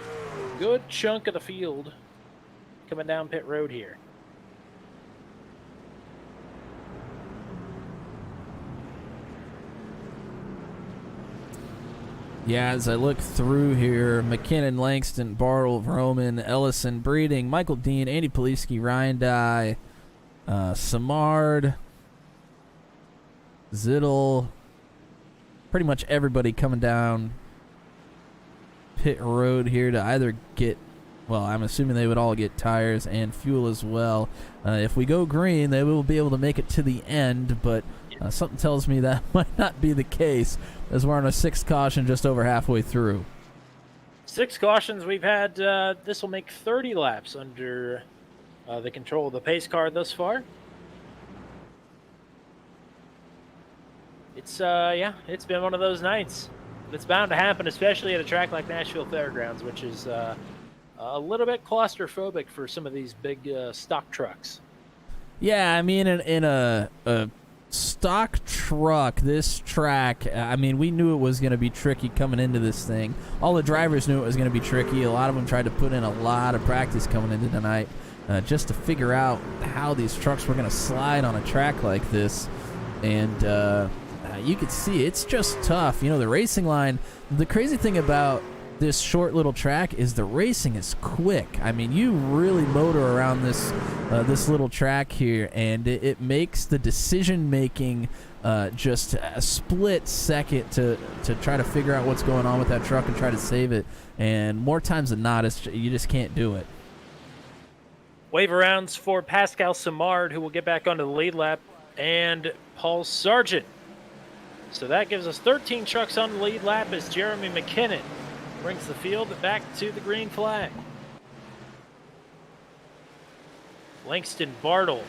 a good chunk of the field coming down pit road here. Yeah, as I look through here, McKinnon, Langston, Bartle, Roman, Ellison, Breeding, Michael Dean, Andy Poliski, Ryan Dye, Samard, Zittel, pretty much everybody coming down pit road here to either get, well, I'm assuming they would all get tires and fuel as well. If we go green, they will be able to make it to the end, but something tells me that might not be the case, as we're on a 6th caution just over halfway through. 6 cautions we've had. This will make 30 laps under the control of the pace car thus far. It's it's been one of those nights. It's bound to happen, especially at a track like Nashville Fairgrounds, which is a little bit claustrophobic for some of these big stock trucks. Yeah, I mean, in a stock truck, this track, I mean, we knew it was going to be tricky coming into this thing. All the drivers knew it was going to be tricky. A lot of them tried to put in a lot of practice coming into tonight just to figure out how these trucks were going to slide on a track like this. And you could see it's just tough. You know, the racing line, the crazy thing about this short little track is the racing is quick. I mean, you really motor around this this little track here, and it makes the decision making just a split second to try to figure out what's going on with that truck and try to save it. And more times than not, you just can't do it. Wave arounds for Pascal Simard, who will get back onto the lead lap, and Paul Sargent. So that gives us 13 trucks on the lead lap as Jeremy McKinnon brings the field back to the green flag. Langston Bartle.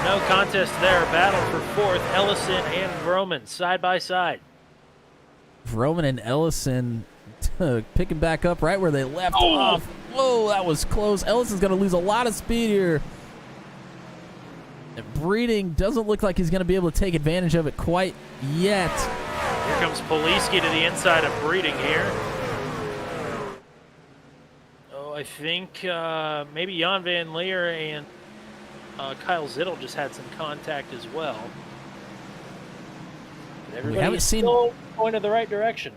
No contest there. Battle for fourth. Ellison and Vroman side by side. Vroman and Ellison picking back up right where they left off. Whoa, that was close. Ellison's going to lose a lot of speed here. And Breeding doesn't look like he's going to be able to take advantage of it quite yet. Here comes Poliski to the inside of Breeding here. Oh, I think maybe Jan Van Leer and Kyle Zittel just had some contact as well. But everybody's still going in the right direction.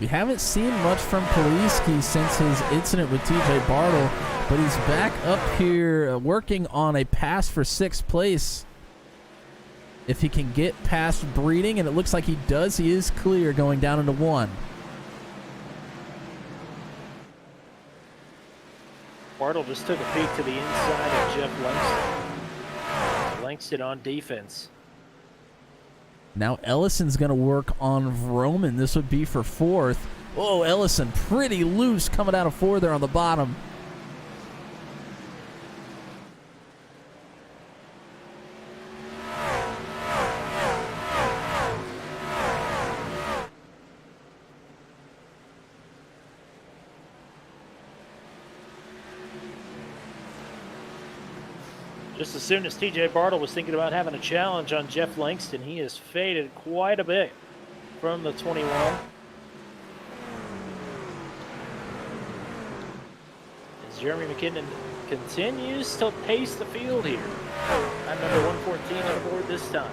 We haven't seen much from Poliski since his incident with TJ Bartle, but he's back up here working on a pass for 6th place. If he can get past Breeding, and it looks like he does, he is clear going down into 1. Bartle just took a peek to the inside of Jeff Langston. Langston on defense. Now Ellison's going to work on Vroman. This would be for 4th. Oh, Ellison pretty loose coming out of 4 there on the bottom. Just as soon as TJ Bartle was thinking about having a challenge on Jeff Langston, he has faded quite a bit from the 21. As Jeremy McKinnon continues to pace the field here. I'm number 114 on board this time.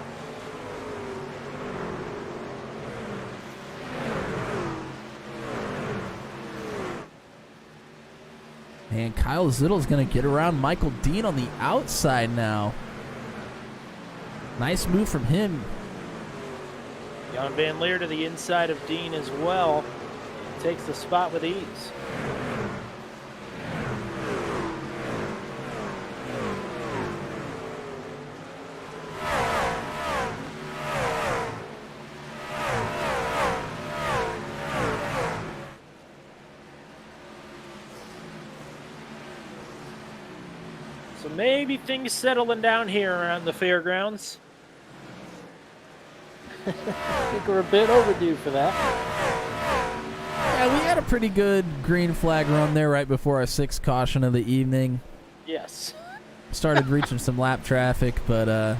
And Kyle Zittle's going to get around Michael Dean on the outside now. Nice move from him. Jan Van Leer to the inside of Dean as well. Takes the spot with ease. So maybe things settling down here around the fairgrounds. I think we're a bit overdue for that. Yeah, we had a pretty good green flag run there right before our 6th caution of the evening. Yes. Started reaching some lap traffic, but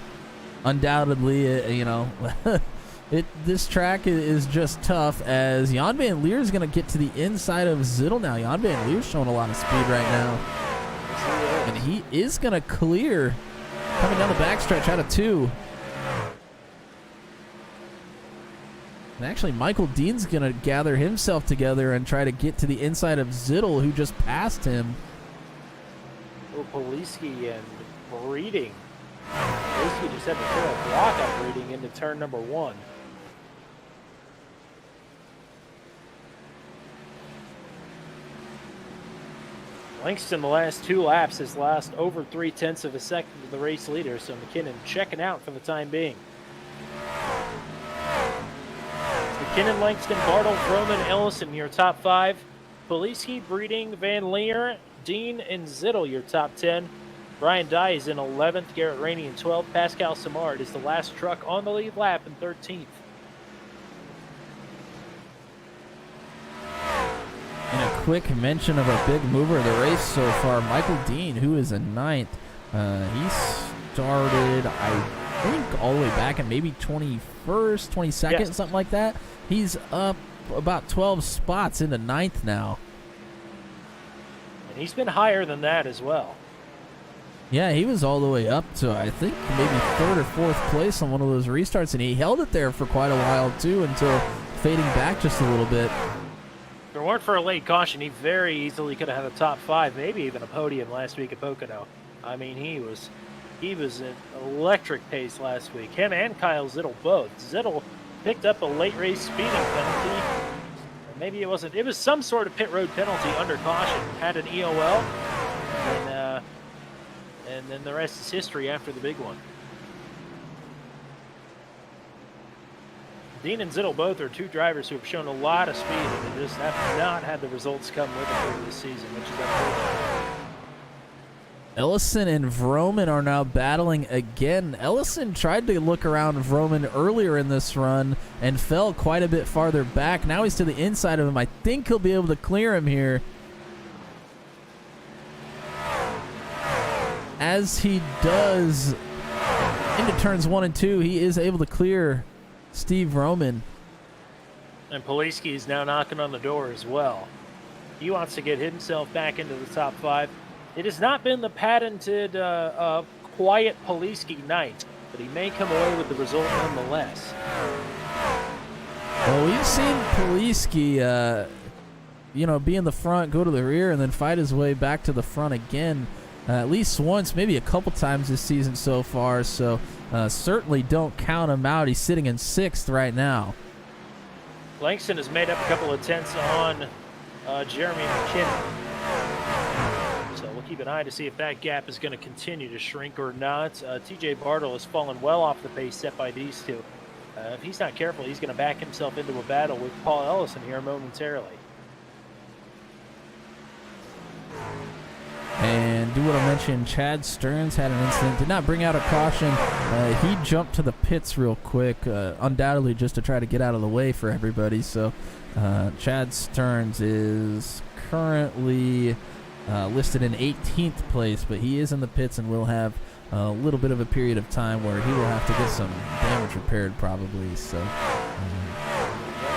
undoubtedly, this track is just tough as Jan Van Leer is going to get to the inside of Zittel now. Jan Van Leer's showing a lot of speed right now. And he is going to clear coming down the backstretch out of 2. And actually, Michael Dean's going to gather himself together and try to get to the inside of Zittel, who just passed him. Oh, Poliski and Breeding. Poliski just had to throw a block on Breeding into turn number 1. Langston, the last 2 laps, has lost over 3/10 of a second to the race leader, so McKinnon checking out for the time being. McKinnon, Langston, Bartle, Vroman, Ellison, your top 5. Poliski, Breeding, Van Leer, Dean, and Zittel, your top 10. Brian Dye is in 11th, Garrett Rainey in 12th. Pascal Simard is the last truck on the lead lap in 13th. And a quick mention of a big mover of the race so far, Michael Dean, who is in 9th. He started, I think, all the way back in maybe 21st, 22nd, yes, something like that. He's up about 12 spots into 9th now. And he's been higher than that as well. Yeah, he was all the way up to, I think, maybe 3rd or 4th place on one of those restarts, and he held it there for quite a while, too, until fading back just a little bit. If it weren't for a late caution, he very easily could have had a top 5, maybe even a podium last week at Pocono. I mean, he was He was an electric pace last week. Him and Kyle Zittel both. Zittel picked up a late race speeding penalty. Or maybe it wasn't. It was some sort of pit road penalty under caution. Had an EOL. And then the rest is history after the big one. Dean and Zittel both are two drivers who have shown a lot of speed and they just have not had the results come with them over this season, which is unfortunate. Ellison and Vroman are now battling again. Ellison tried to look around Vroman earlier in this run and fell quite a bit farther back. Now he's to the inside of him. I think he'll be able to clear him here. As he does into turns 1 and 2, he is able to clear Steve Roman. And Poliski is now knocking on the door as well. He wants to get himself back into the top 5. It has not been the patented quiet Poliski night, but he may come away with the result nonetheless. Well, we've seen Poliski, be in the front, go to the rear, and then fight his way back to the front again. At least once, maybe a couple times this season so far, so certainly don't count him out. He's sitting in 6th right now. Langston has made up a couple of tenths on Jeremy McKinnon. So we'll keep an eye to see if that gap is going to continue to shrink or not. TJ Bartle has fallen well off the pace set by these two. If he's not careful, he's going to back himself into a battle with Paul Ellison here momentarily. And do want to mention, Chad Stearns had an incident, did not bring out a caution. He jumped to the pits real quick, undoubtedly just to try to get out of the way for everybody. So Chad Stearns is currently listed in 18th place, but he is in the pits and will have a little bit of a period of time where he will have to get some damage repaired probably. So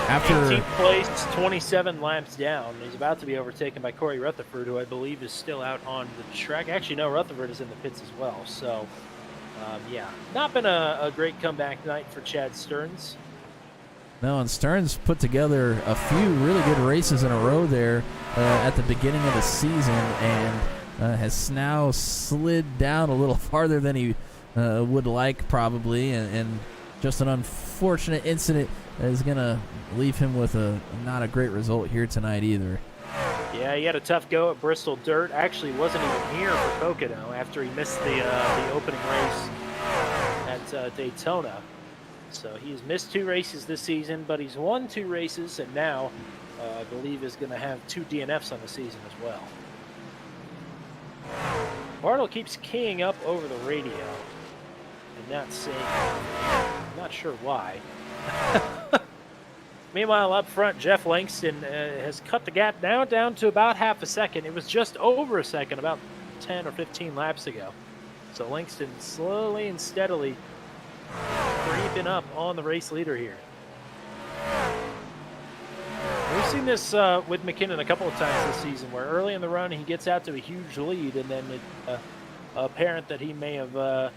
after 18th place, 27 laps down. He's about to be overtaken by Corey Rutherford, who I believe is still out on the track. Actually, no, Rutherford is in the pits as well. So, yeah, not been a great comeback night for Chad Stearns. No, and Stearns put together a few really good races in a row there at the beginning of the season and has now slid down a little farther than he would like probably, and just an unfortunate incident is going to leave him with not a great result here tonight either. Yeah, he had a tough go at Bristol Dirt. Actually wasn't even here for Pocono after he missed the opening race at Daytona. So he's missed 2 races this season, but he's won 2 races, and now I believe is going to have 2 DNFs on the season as well. Bartle keeps keying up over the radio and not saying, I'm not sure why. Meanwhile, up front, Jeff Langston has cut the gap now down to about half a second. It was just over a second about 10 or 15 laps ago. So Langston slowly and steadily creeping up on the race leader here. We've seen this with McKinnon a couple of times this season, where early in the run he gets out to a huge lead, and then it's apparent that he may have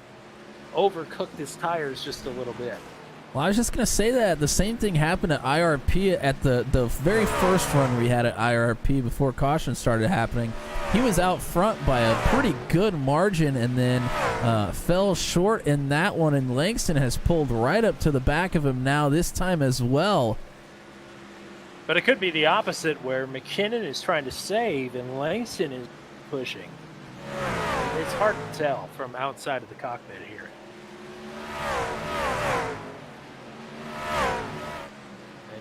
overcooked his tires just a little bit. Well, I was just going to say that. The same thing happened at IRP at the very first run we had at IRP before caution started happening. He was out front by a pretty good margin and then fell short in that one, and Langston has pulled right up to the back of him now this time as well. But it could be the opposite, where McKinnon is trying to save and Langston is pushing. It's hard to tell from outside of the cockpit here.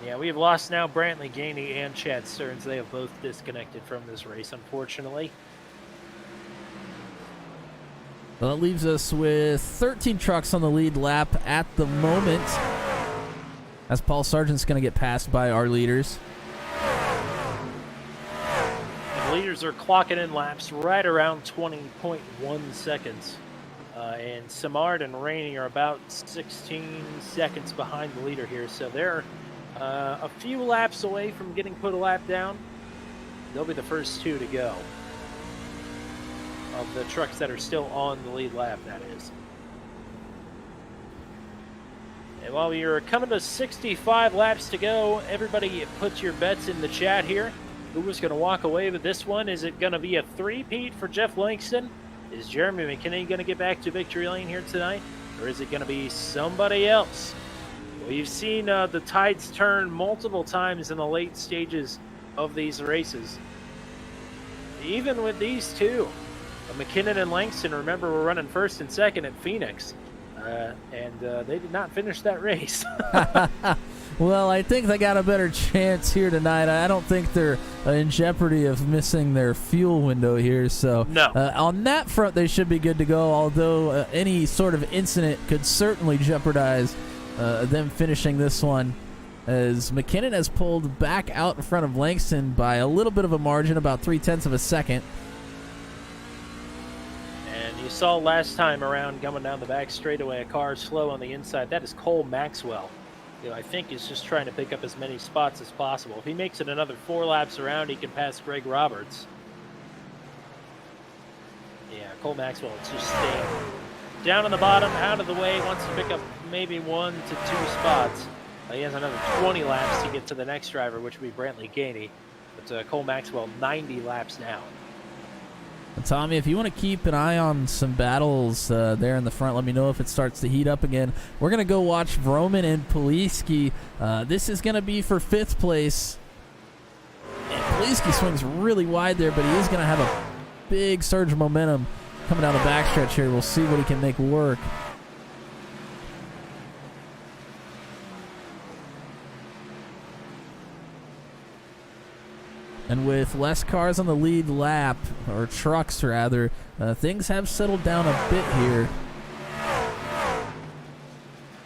Yeah, we have lost now Brantley Gainey and Chad Stearns. They have both disconnected from this race, unfortunately. Well, that leaves us with 13 trucks on the lead lap at the moment, as Paul Sargent's going to get passed by our leaders. The leaders are clocking in laps right around 20.1 seconds. And Samard and Rainey are about 16 seconds behind the leader here. So they're a few laps away from getting put a lap down. They'll be the first 2 to go of the trucks that are still on the lead lap, that is. And while you're coming to 65 laps to go, everybody put your bets in the chat here. Who was going to walk away with this one? Is it going to be a three-peat for Jeff Langston? Is Jeremy McKinnon going to get back to victory lane here tonight, or is it going to be somebody else? We've seen the tides turn multiple times in the late stages of these races. Even with these two, McKinnon and Langston, remember, were running first and second at Phoenix, and they did not finish that race. Well, I think they got a better chance here tonight. I don't think they're in jeopardy of missing their fuel window here. So No. On that front, they should be good to go, although any sort of incident could certainly jeopardize them finishing this one, as McKinnon has pulled back out in front of Langston by a little bit of a margin, about 0.3 of a second. And you saw last time around coming down the back straightaway, a car slow on the inside. That is Cole Maxwell. I think he's just trying to pick up as many spots as possible. If he makes it another 4 laps around, he can pass Greg Roberts. Yeah, Cole Maxwell is just staying down on the bottom, out of the way, wants to pick up maybe 1 to 2 spots. He has another 20 laps to get to the next driver, which would be Brantley Gainey. But Cole Maxwell, 90 laps now. Tommy, if you want to keep an eye on some battles there in the front, let me know if it starts to heat up again. We're going to go watch Vroman and Poliski. This is going to be for 5th place. And Poliski swings really wide there, but he is going to have a big surge of momentum coming down the backstretch here. We'll see what he can make work. And with less cars on the lead lap, or trucks rather, things have settled down a bit here.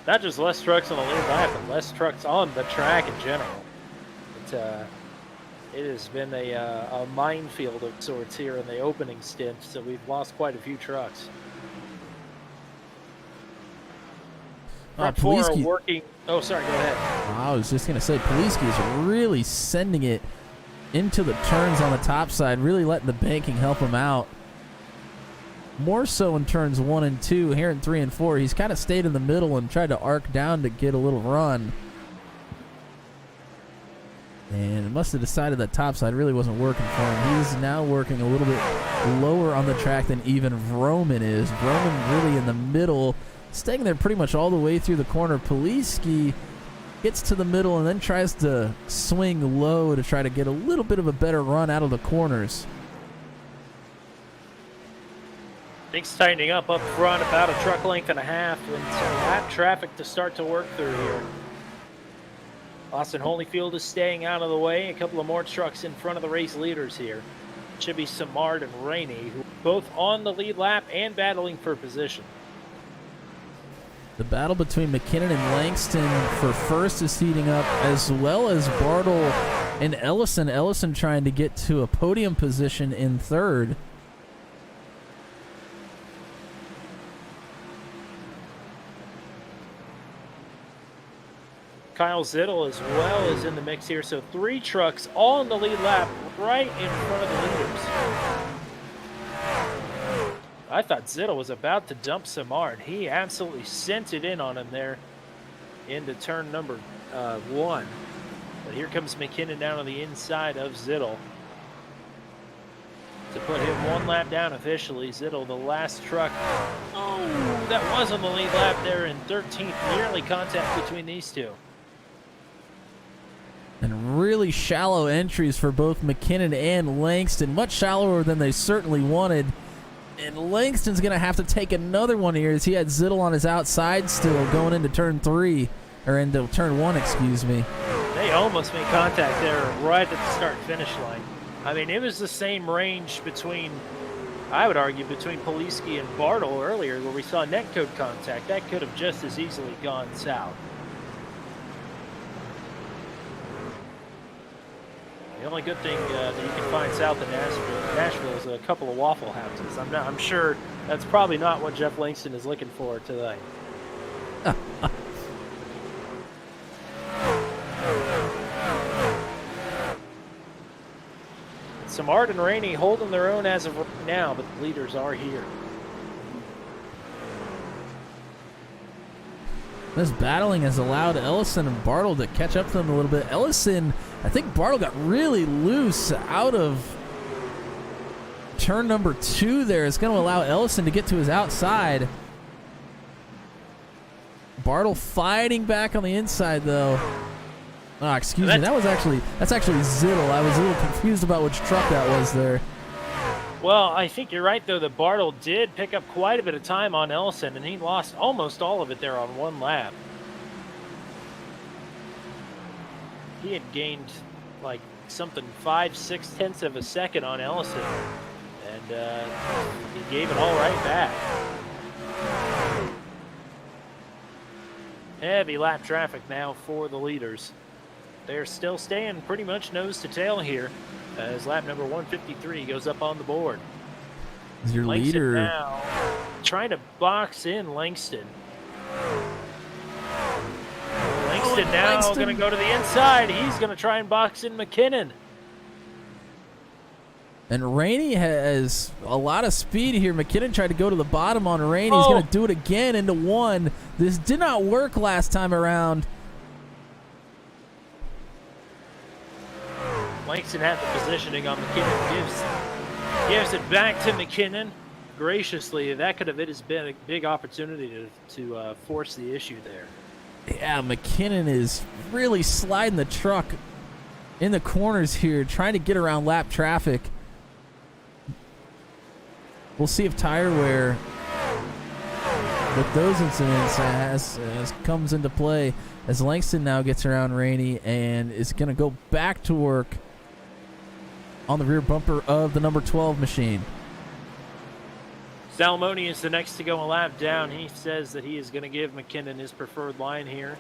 Not just less trucks on the lead lap, but less trucks on the track in general. It has been a minefield of sorts here in the opening stint, so we've lost quite a few trucks. Front four are working. Oh, sorry, go ahead. I was just going to say, Poliski is really sending it into the turns on the top side, really letting the banking help him out. More so in turns 1 and 2. Here in 3 and 4, he's kind of stayed in the middle and tried to arc down to get a little run. And must have decided that top side really wasn't working for him. He's now working a little bit lower on the track than even Vroman is. Vroman really in the middle, staying there pretty much all the way through the corner. Poliski gets to the middle and then tries to swing low to try to get a little bit of a better run out of the corners. Things tightening up front, about a truck length and a half, and some lap traffic to start to work through here. Austin Holyfield is staying out of the way. A couple of more trucks in front of the race leaders here. It should be Samard and Rainey, who are both on the lead lap and battling for position. The battle between McKinnon and Langston for first is heating up, as well as Bartle and Ellison. Ellison trying to get to a podium position in 3rd. Kyle Zittel as well is in the mix here. So 3 trucks all in the lead lap right in front of the leaders. I thought Zittel was about to dump Samard. He absolutely sent it in on him there into turn number 1. But here comes McKinnon down on the inside of Zittel to put him 1 lap down officially. Zittel, the last truck. Oh, that was on the lead lap there in 13th. Nearly contact between these two. And really shallow entries for both McKinnon and Langston. Much shallower than they certainly wanted. And Langston's going to have to take another one here, as he had Zittel on his outside still going into turn 3. Or into turn 1, excuse me. They almost made contact there right at the start-finish line. I mean, it was the same range between, I would argue, between Poliski and Bartle earlier, where we saw netcode contact. That could have just as easily gone south. The only good thing that you can find south of Nashville is a couple of Waffle Houses. I'm sure that's probably not what Jeff Langston is looking for today. Samard and Rainey holding their own as of right now, but the leaders are here. This battling has allowed Ellison and Bartle to catch up to them a little bit. Ellison, I think Bartle got really loose out of turn number 2 there is going to allow Ellison to get to his outside. Bartle fighting back on the inside, though. Oh, excuse me. That's actually Zittle. I was a little confused about which truck that was there. Well, I think you're right, though, that Bartle did pick up quite a bit of time on Ellison, and he lost almost all of it there on one lap. He had gained, like, something 5/6 of a second on Ellison, and he gave it all right back. Heavy lap traffic now for the leaders. They're still staying pretty much nose to tail here as lap number 153 goes up on the board. Your Langston leader now trying to box in Langston. Langston now going to go to the inside. He's going to try and box in McKinnon. And Rainey has a lot of speed here. McKinnon tried to go to the bottom on Rainey. He's going to do it again into 1. This did not work last time around. Langston had the positioning on McKinnon. Gives it back to McKinnon. Graciously, that could have been a big opportunity to force the issue there. Yeah, McKinnon is really sliding the truck in the corners here, trying to get around lap traffic. We'll see if tire wear with those incidents as comes into play as Langston now gets around Rainey and is going to go back to work on the rear bumper of the number 12 machine. Salamone is the next to go a lap down. He says that he is going to give McKinnon his preferred line here.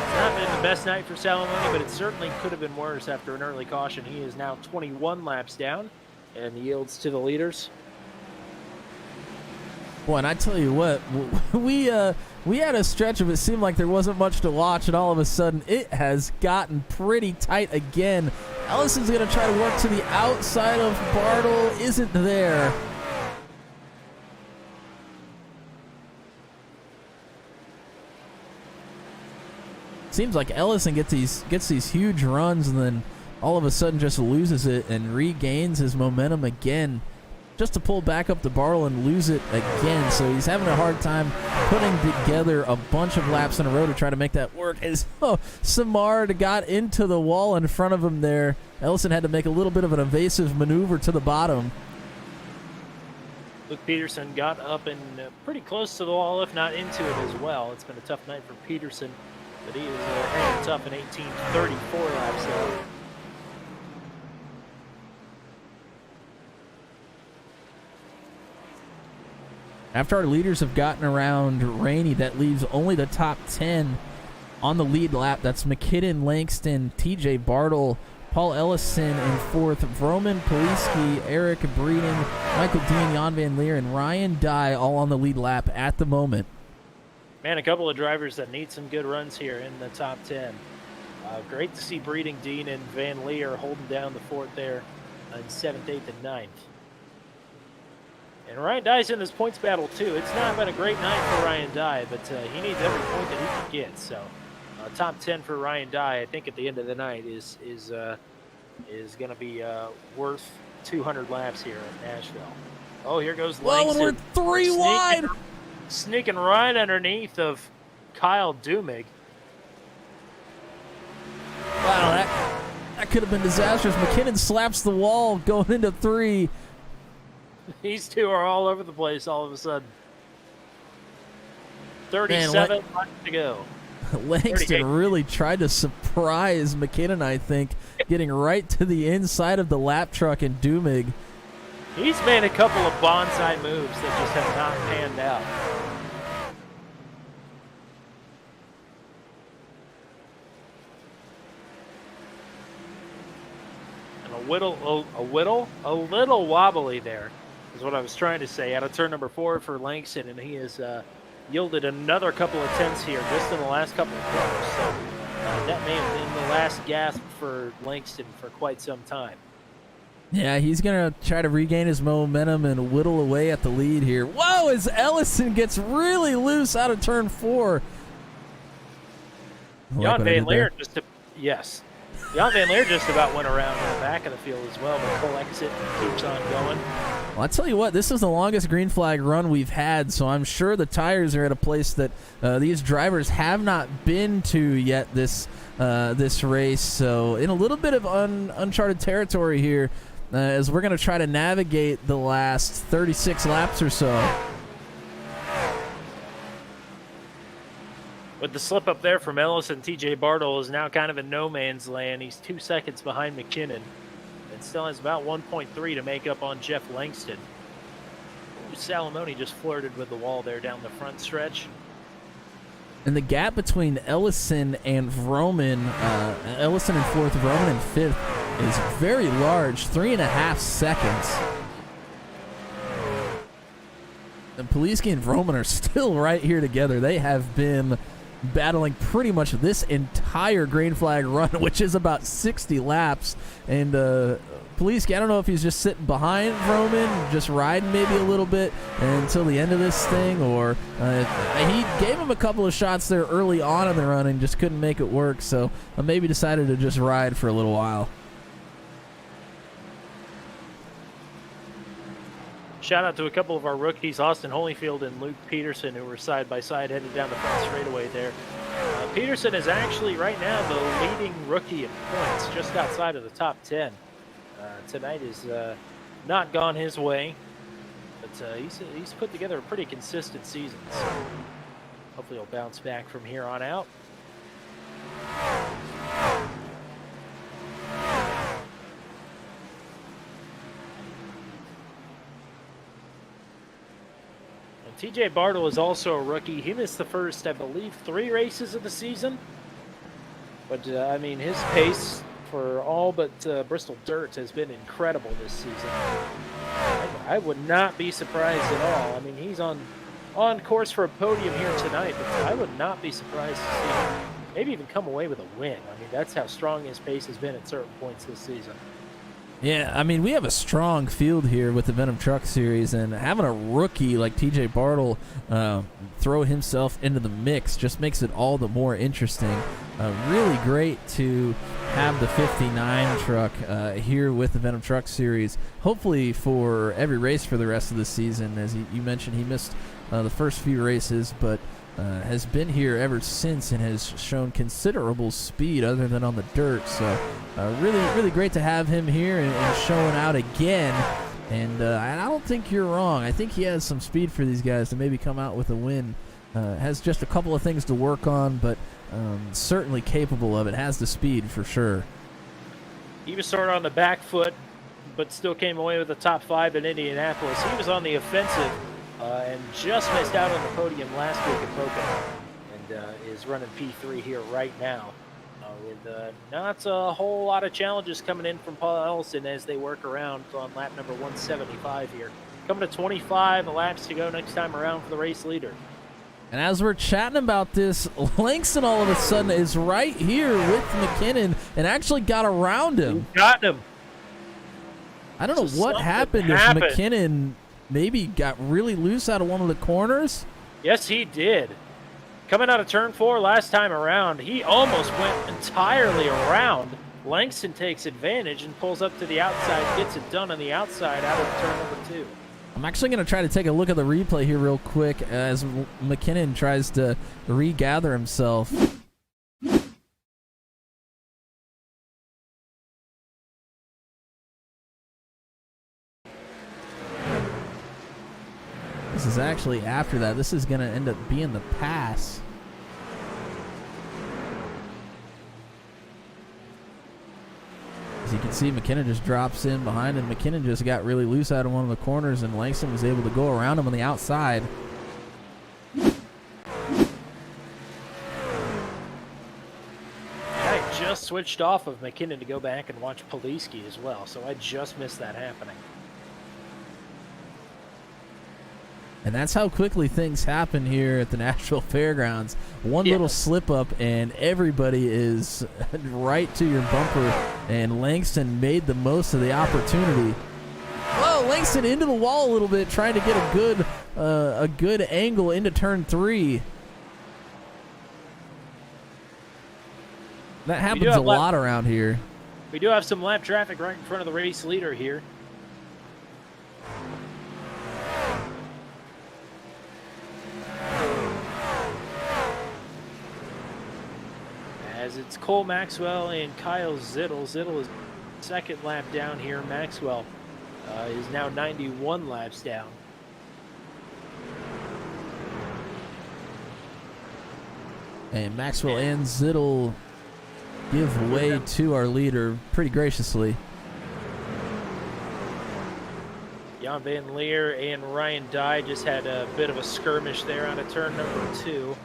It's not been the best night for Salamone, but it certainly could have been worse after an early caution. He is now 21 laps down and yields to the leaders. Boy, and I tell you what, we had a stretch of it seemed like there wasn't much to watch, and all of a sudden it has gotten pretty tight again. Ellison's going to try to work to the outside of Bartle. Isn't there. Seems like Ellison gets these huge runs and then all of a sudden just loses it and regains his momentum again, just to pull back up to Bartle and lose it again. So he's having a hard time putting together a bunch of laps in a row to try to make that work. As Samard got into the wall in front of him there. Ellison had to make a little bit of an evasive maneuver to the bottom. Luke Peterson got up and pretty close to the wall, if not into it as well. It's been a tough night for Peterson, but he is hanging tough in 18:34 laps there. After our leaders have gotten around Rainey, that leaves only the top 10 on the lead lap. That's McKinnon, Langston, TJ Bartle, Paul Ellison in 4th, Vroman, Poliski, Eric Breeden, Michael Dean, Jan Van Leer, and Ryan Dye all on the lead lap at the moment. Man, a couple of drivers that need some good runs here in the top 10. Great to see Breeding, Dean, and Van Leer holding down the fort there in 7th, 8th, and 9th. And Ryan Dye's in this points battle, too. It's not been a great night for Ryan Dye, but he needs every point that he can get. So, top 10 for Ryan Dye, I think, at the end of the night is going to be worth 200 laps here in Nashville. Oh, here goes Langston. Well, we're 3 wide. Sneaking right underneath of Kyle Dumig. Wow, that could have been disastrous. McKinnon slaps the wall going into 3. These two are all over the place all of a sudden. 37 laps to go. Langston really tried to surprise McKinnon, I think, getting right to the inside of the lap truck and Dumig. He's made a couple of bonsai moves that just have not panned out. And a little wobbly there is what I was trying to say. Out of turn number 4 for Langston, and he has yielded another couple of tenths here just in the last couple of corners. So that may have been the last gasp for Langston for quite some time. Yeah, he's going to try to regain his momentum and whittle away at the lead here. Whoa, as Ellison gets really loose out of turn 4. Jan Van Leer yes. Jan Van Leer just about went around in the back of the field as well, but Cole exit keeps on going. Well, I tell you what, this is the longest green flag run we've had, so I'm sure the tires are at a place that these drivers have not been to yet this race. So in a little bit of uncharted territory here, as we're going to try to navigate the last 36 laps or so. With the slip up there from Ellis, and TJ Bartle is now kind of in no man's land. He's 2 seconds behind McKinnon and still has about 1.3 to make up on Jeff Langston. Ooh, Salamone just flirted with the wall there down the front stretch. And the gap between Ellison and Vroman, Ellison in 4th, Vroman in 5th, is very large, 3.5 seconds. And Poliski and Vroman are still right here together. They have been battling pretty much this entire green flag run, which is about 60 laps. And Poliski, I don't know if he's just sitting behind Vroman, just riding maybe a little bit until the end of this thing, or he gave him a couple of shots there early on in the run and just couldn't make it work, so maybe decided to just ride for a little while. Shout out to a couple of our rookies, Austin Holyfield and Luke Peterson, who were side by side headed down the front straightaway there. Peterson is actually right now the leading rookie in points, just outside of the top 10. Tonight is not gone his way, but he's put together a pretty consistent season. So hopefully he'll bounce back from here on out. TJ Bartle is also a rookie. He missed the first, I believe, 3 races of the season. But, I mean, his pace for all but Bristol Dirt has been incredible this season. I would not be surprised at all. I mean, he's on course for a podium here tonight, but I would not be surprised to see him maybe even come away with a win. I mean, that's how strong his pace has been at certain points this season. Yeah, I mean, we have a strong field here with the Venom Truck Series, and having a rookie like TJ Bartle throw himself into the mix just makes it all the more interesting. Really great to have the 59 truck here with the Venom Truck Series, hopefully for every race for the rest of the season. As you mentioned, he missed the first few races, but has been here ever since and has shown considerable speed other than on the dirt. So really great to have him here and showing out again. And I don't think you're wrong. I think he has some speed for these guys to maybe come out with a win. Has just a couple of things to work on, but certainly capable of it. Has the speed for sure. He was sort of on the back foot, but still came away with the top 5 in Indianapolis. He was on the offensive and just missed out on the podium last week at Pocono, and is running P3 here right now with not a whole lot of challenges coming in from Paul Ellison as they work around on lap number 175 here. Coming to 25 laps to go next time around for the race leader. And as we're chatting about this, Langston all of a sudden is right here with McKinnon and actually got around him. Got him. I don't know what happened if McKinnon maybe got really loose out of one of the corners. Yes, he did. Coming out of turn 4 last time around, he almost went entirely around. Langston takes advantage and pulls up to the outside, gets it done on the outside out of turn number 2. I'm actually going to try to take a look at the replay here real quick as McKinnon tries to regather himself. This is actually after that. This is going to end up being the pass. As you can see, McKinnon just drops in behind him. McKinnon just got really loose out of one of the corners, and Langston was able to go around him on the outside. I just switched off of McKinnon to go back and watch Poliski as well, so I just missed that happening. And that's how quickly things happen here at the Nashville Fairgrounds. One little slip up and everybody is right to your bumper. And Langston made the most of the opportunity. Whoa, Langston into the wall a little bit, trying to get a good angle into turn 3. That happens a lot around here. We do have some lap traffic right in front of the race leader here. As it's Cole Maxwell and Kyle Zittel. Zittel is second lap down here. Maxwell is now 91 laps down. And Maxwell and Zittel give way to our leader pretty graciously. Jan Van Leer and Ryan Dye just had a bit of a skirmish there on a turn number 2.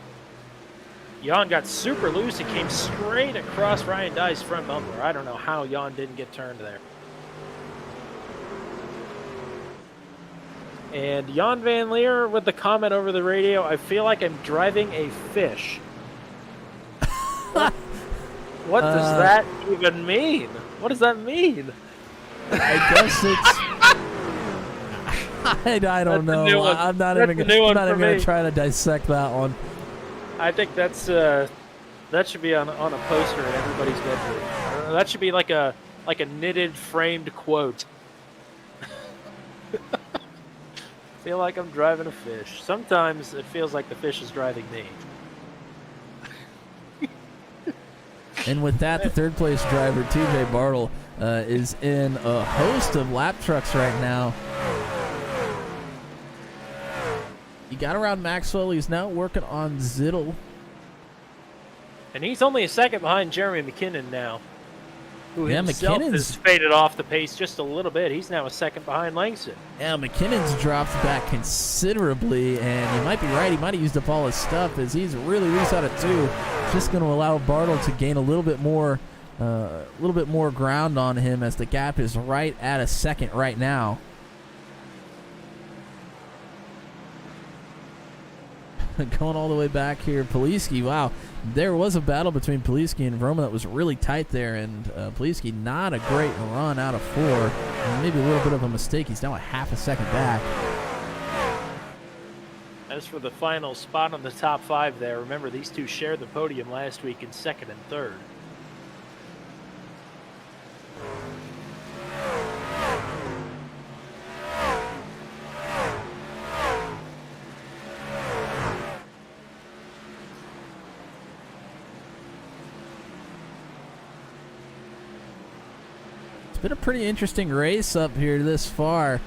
Jan got super loose and came straight across Ryan Dye's front bumper. I don't know how Jan didn't get turned there. And Jan Van Leer with the comment over the radio, I feel like I'm driving a fish. What does that even mean? What does that mean? I guess it's... I don't know. I'm not even going to try to dissect that one. I think that's that should be on a poster in everybody's bedroom. That should be like a knitted framed quote. Feel like I'm driving a fish. Sometimes it feels like the fish is driving me. And with that, the third place driver, TJ Bartle, is in a host of lap trucks right now. He got around Maxwell. He's now working on Zittel. And he's only a second behind Jeremy McKinnon now, who himself McKinnon's has faded off the pace just a little bit. He's now a second behind Langston. Yeah, McKinnon's dropped back considerably, and you might be right. He might have used up all his stuff as he's really loose out of 2. Just going to allow Bartle to gain a little bit more ground on him as the gap is right at a second right now. Going all the way back here, Poliski. Wow, there was a battle between Poliski and Vroma that was really tight there, and Poliski not a great run out of 4. And maybe a little bit of a mistake. He's now a half a second back. As for the final spot on the top 5 there, remember these two shared the podium last week in second and third. It's been a pretty interesting race up here this far.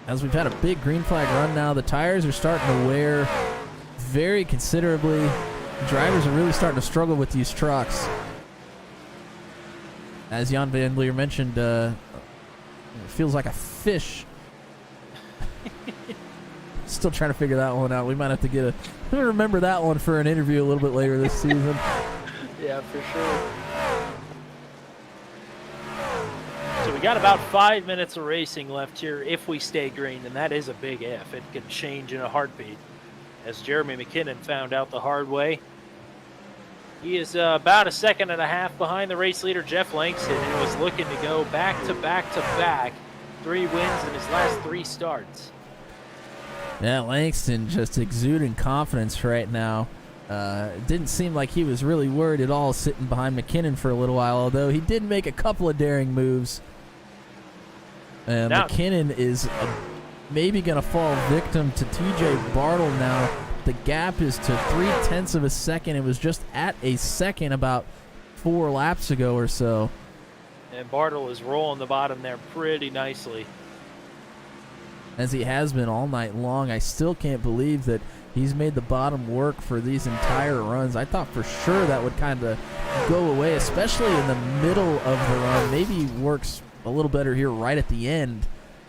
As we've had a big green flag run now, the tires are starting to wear very considerably. Drivers are really starting to struggle with these trucks. As Jan Van Leer mentioned, it feels like a fish. Still trying to figure that one out. We might have to get remember that one for an interview a little bit later this season. Yeah, for sure. So we got about 5 minutes of racing left here if we stay green, and that is a big if. It could change in a heartbeat. As Jeremy McKinnon found out the hard way. He is about a second and a half behind the race leader, Jeff Langston, and was looking to go back to back to back. 3 wins in his last 3 starts. Yeah, Langston just exuding confidence right now. It didn't seem like he was really worried at all sitting behind McKinnon for a little while, although he did make a couple of daring moves. McKinnon is maybe going to fall victim to TJ Bartle now. The gap is to 0.3 of a second. It was just at a second about 4 laps ago or so. And Bartle is rolling the bottom there pretty nicely. As he has been all night long. I still can't believe that he's made the bottom work for these entire runs. I thought for sure that would kind of go away, especially in the middle of the run. Maybe he works a little better here right at the end.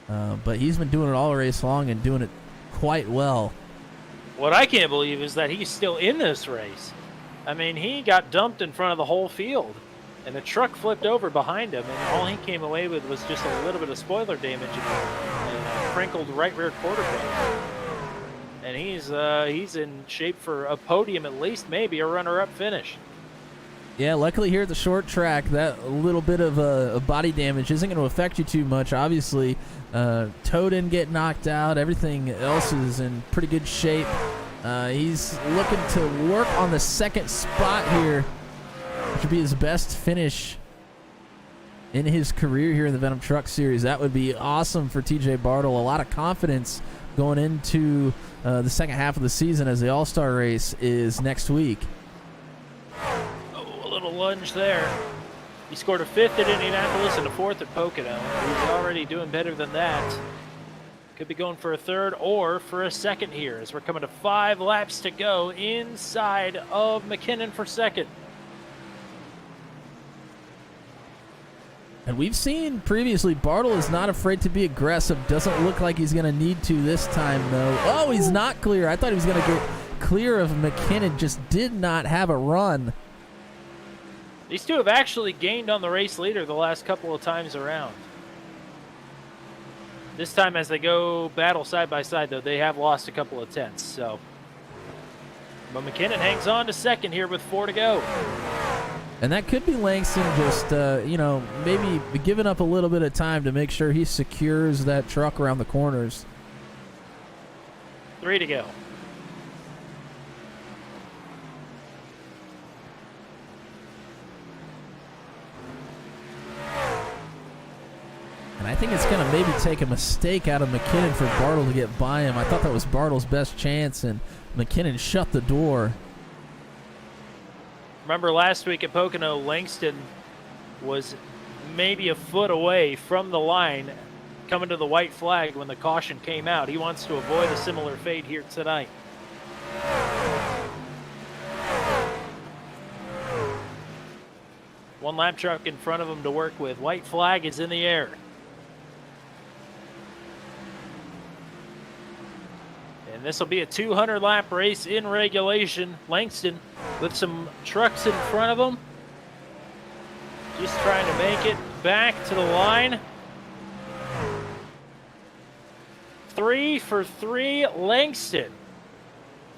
But he's been doing it all race long and doing it quite well. What I can't believe is that he's still in this race. I mean, he got dumped in front of the whole field, and the truck flipped over behind him, and all he came away with was just a little bit of spoiler damage and a crinkled right rear quarter panel. And he's in shape for a podium at least, maybe a runner-up finish. Yeah, luckily here at the short track, that little bit of a body damage isn't going to affect you too much. Obviously, toe didn't get knocked out. Everything else is in pretty good shape. He's looking to work on the second spot here, which would be his best finish in his career here in the Venom Truck Series. That would be awesome for TJ Bartle. A lot of confidence going into the second half of the season, as the All-Star race is next week. Oh, a little lunge there. He scored a 5th at Indianapolis and a 4th at Pocono. He's already doing better than that. Could be going for a 3rd or for a 2nd here, as we're coming to 5 laps to go inside of McKinnon for 2nd. And we've seen previously Bartle is not afraid to be aggressive. Doesn't look like he's going to need to this time, though. Oh, he's not clear. I thought he was going to get clear of McKinnon. Just did not have a run. These two have actually gained on the race leader the last couple of times around. This time, as they go battle side by side, though, they have lost a couple of tenths. So, but McKinnon hangs on to 2nd here with 4 to go. And that could be Langston just, maybe giving up a little bit of time to make sure he secures that truck around the corners. 3 to go. And I think it's going to maybe take a mistake out of McKinnon for Bartle to get by him. I thought that was Bartle's best chance, and McKinnon shut the door. Remember last week at Pocono, Langston was maybe a foot away from the line coming to the white flag when the caution came out. He wants to avoid a similar fate here tonight. One lap truck in front of him to work with. White flag is in the air. And this will be a 200-lap race in regulation. Langston with some trucks in front of him. Just trying to make it back to the line. 3 for 3. Langston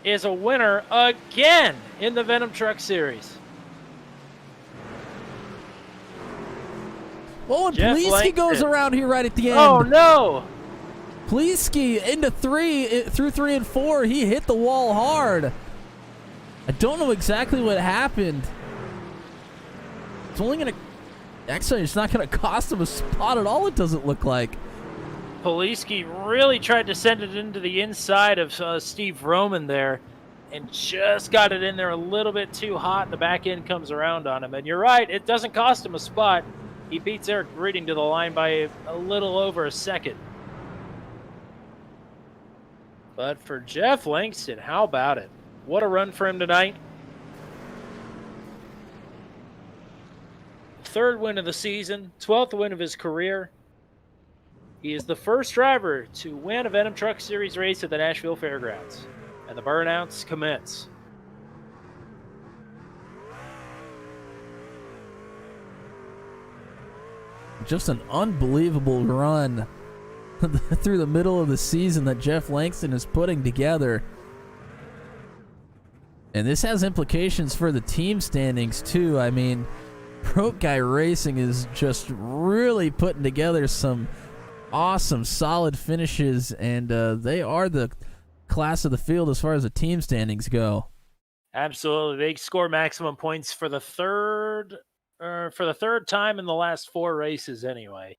is a winner again in the Venom Truck Series. Oh, and Jeff Pleasky Langston goes around here right at the end. Oh, no! Pleasky into 3, through 3 and 4. He hit the wall hard. I don't know exactly what happened. It's only going to... Actually, it's not going to cost him a spot at all, it doesn't look like. Poliski really tried to send it into the inside of Steve Roman there and just got it in there a little bit too hot. The back end comes around on him. And you're right, it doesn't cost him a spot. He beats Eric Breeding to the line by a little over a second. But for Jeff Langston, how about it? What a run for him tonight. 3rd win of the season, 12th win of his career. He is the first driver to win a Venom Truck Series race at the Nashville Fairgrounds. And the burnouts commence. Just an unbelievable run through the middle of the season that Jeff Langston is putting together. And this has implications for the team standings, too. I mean, Broke Guy Racing is just really putting together some awesome, solid finishes, and they are the class of the field as far as the team standings go. Absolutely. They score maximum points for the third time in the last 4 races anyway.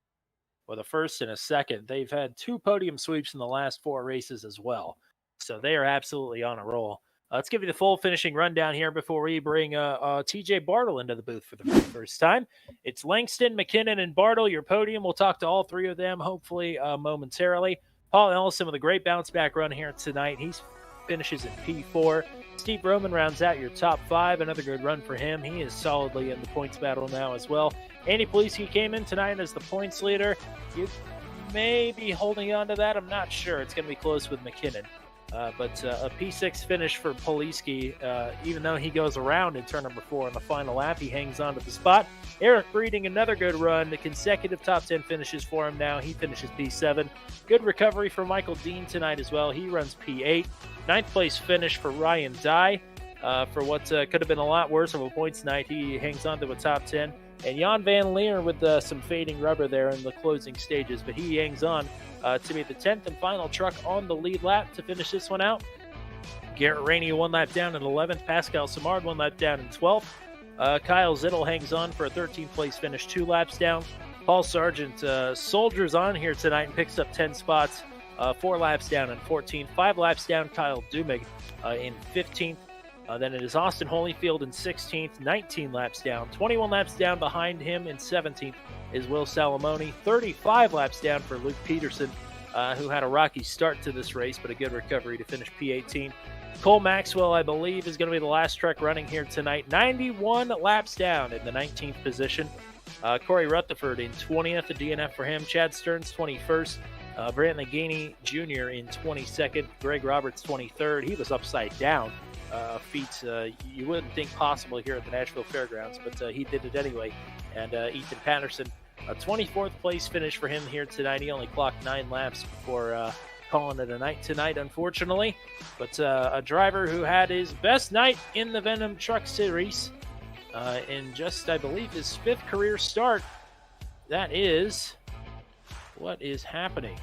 With a first and a second. They've had 2 podium sweeps in the last 4 races as well. So they are absolutely on a roll. Let's give you the full finishing rundown here before we bring TJ Bartle into the booth for the first time. It's Langston, McKinnon, and Bartle, your podium. We'll talk to all 3 of them, hopefully, momentarily. Paul Ellison with a great bounce-back run here tonight. He finishes in P4. Steve Roman rounds out your top 5. Another good run for him. He is solidly in the points battle now as well. Andy Poliski came in tonight as the points leader. You may be holding on to that. I'm not sure. It's going to be close with McKinnon. But a P6 finish for Poliski, even though he goes around in turn number 4 on the final lap, he hangs on to the spot. Eric Breeding, another good run. The consecutive top 10 finishes for him now. He finishes P7. Good recovery for Michael Dean tonight as well. He runs P8. 9th place finish for Ryan Dye. For what could have been a lot worse of a points night, he hangs on to a top 10. And Jan Van Leer with some fading rubber there in the closing stages, but he hangs on to be the 10th and final truck on the lead lap to finish this one out. Garrett Rainey 1 lap down in 11th. Pascal Samard 1 lap down in 12th. Kyle Zittel hangs on for a 13th place finish, 2 laps down. Paul Sargent soldiers on here tonight and picks up 10 spots, 4 laps down in 14th. 5 laps down, Kyle Dumig in 15th. Then it is Austin Holyfield in 16th, 19 laps down. 21 laps down behind him in 17th is Will Salamone. 35 laps down for Luke Peterson, who had a rocky start to this race, but a good recovery to finish P18. Cole Maxwell, I believe, is going to be the last truck running here tonight. 91 laps down in the 19th position. Corey Rutherford in 20th, a DNF for him. Chad Stearns, 21st. Brant Nagini Jr. in 22nd. Greg Roberts, 23rd. He was upside down. Feat you wouldn't think possible here at the Nashville Fairgrounds, but he did it anyway. And Ethan Patterson, a 24th place finish for him here tonight. He only clocked 9 laps before calling it a night tonight, unfortunately. But a driver who had his best night in the Venom Truck Series in just, I believe, his 5th career start. That is what is happening.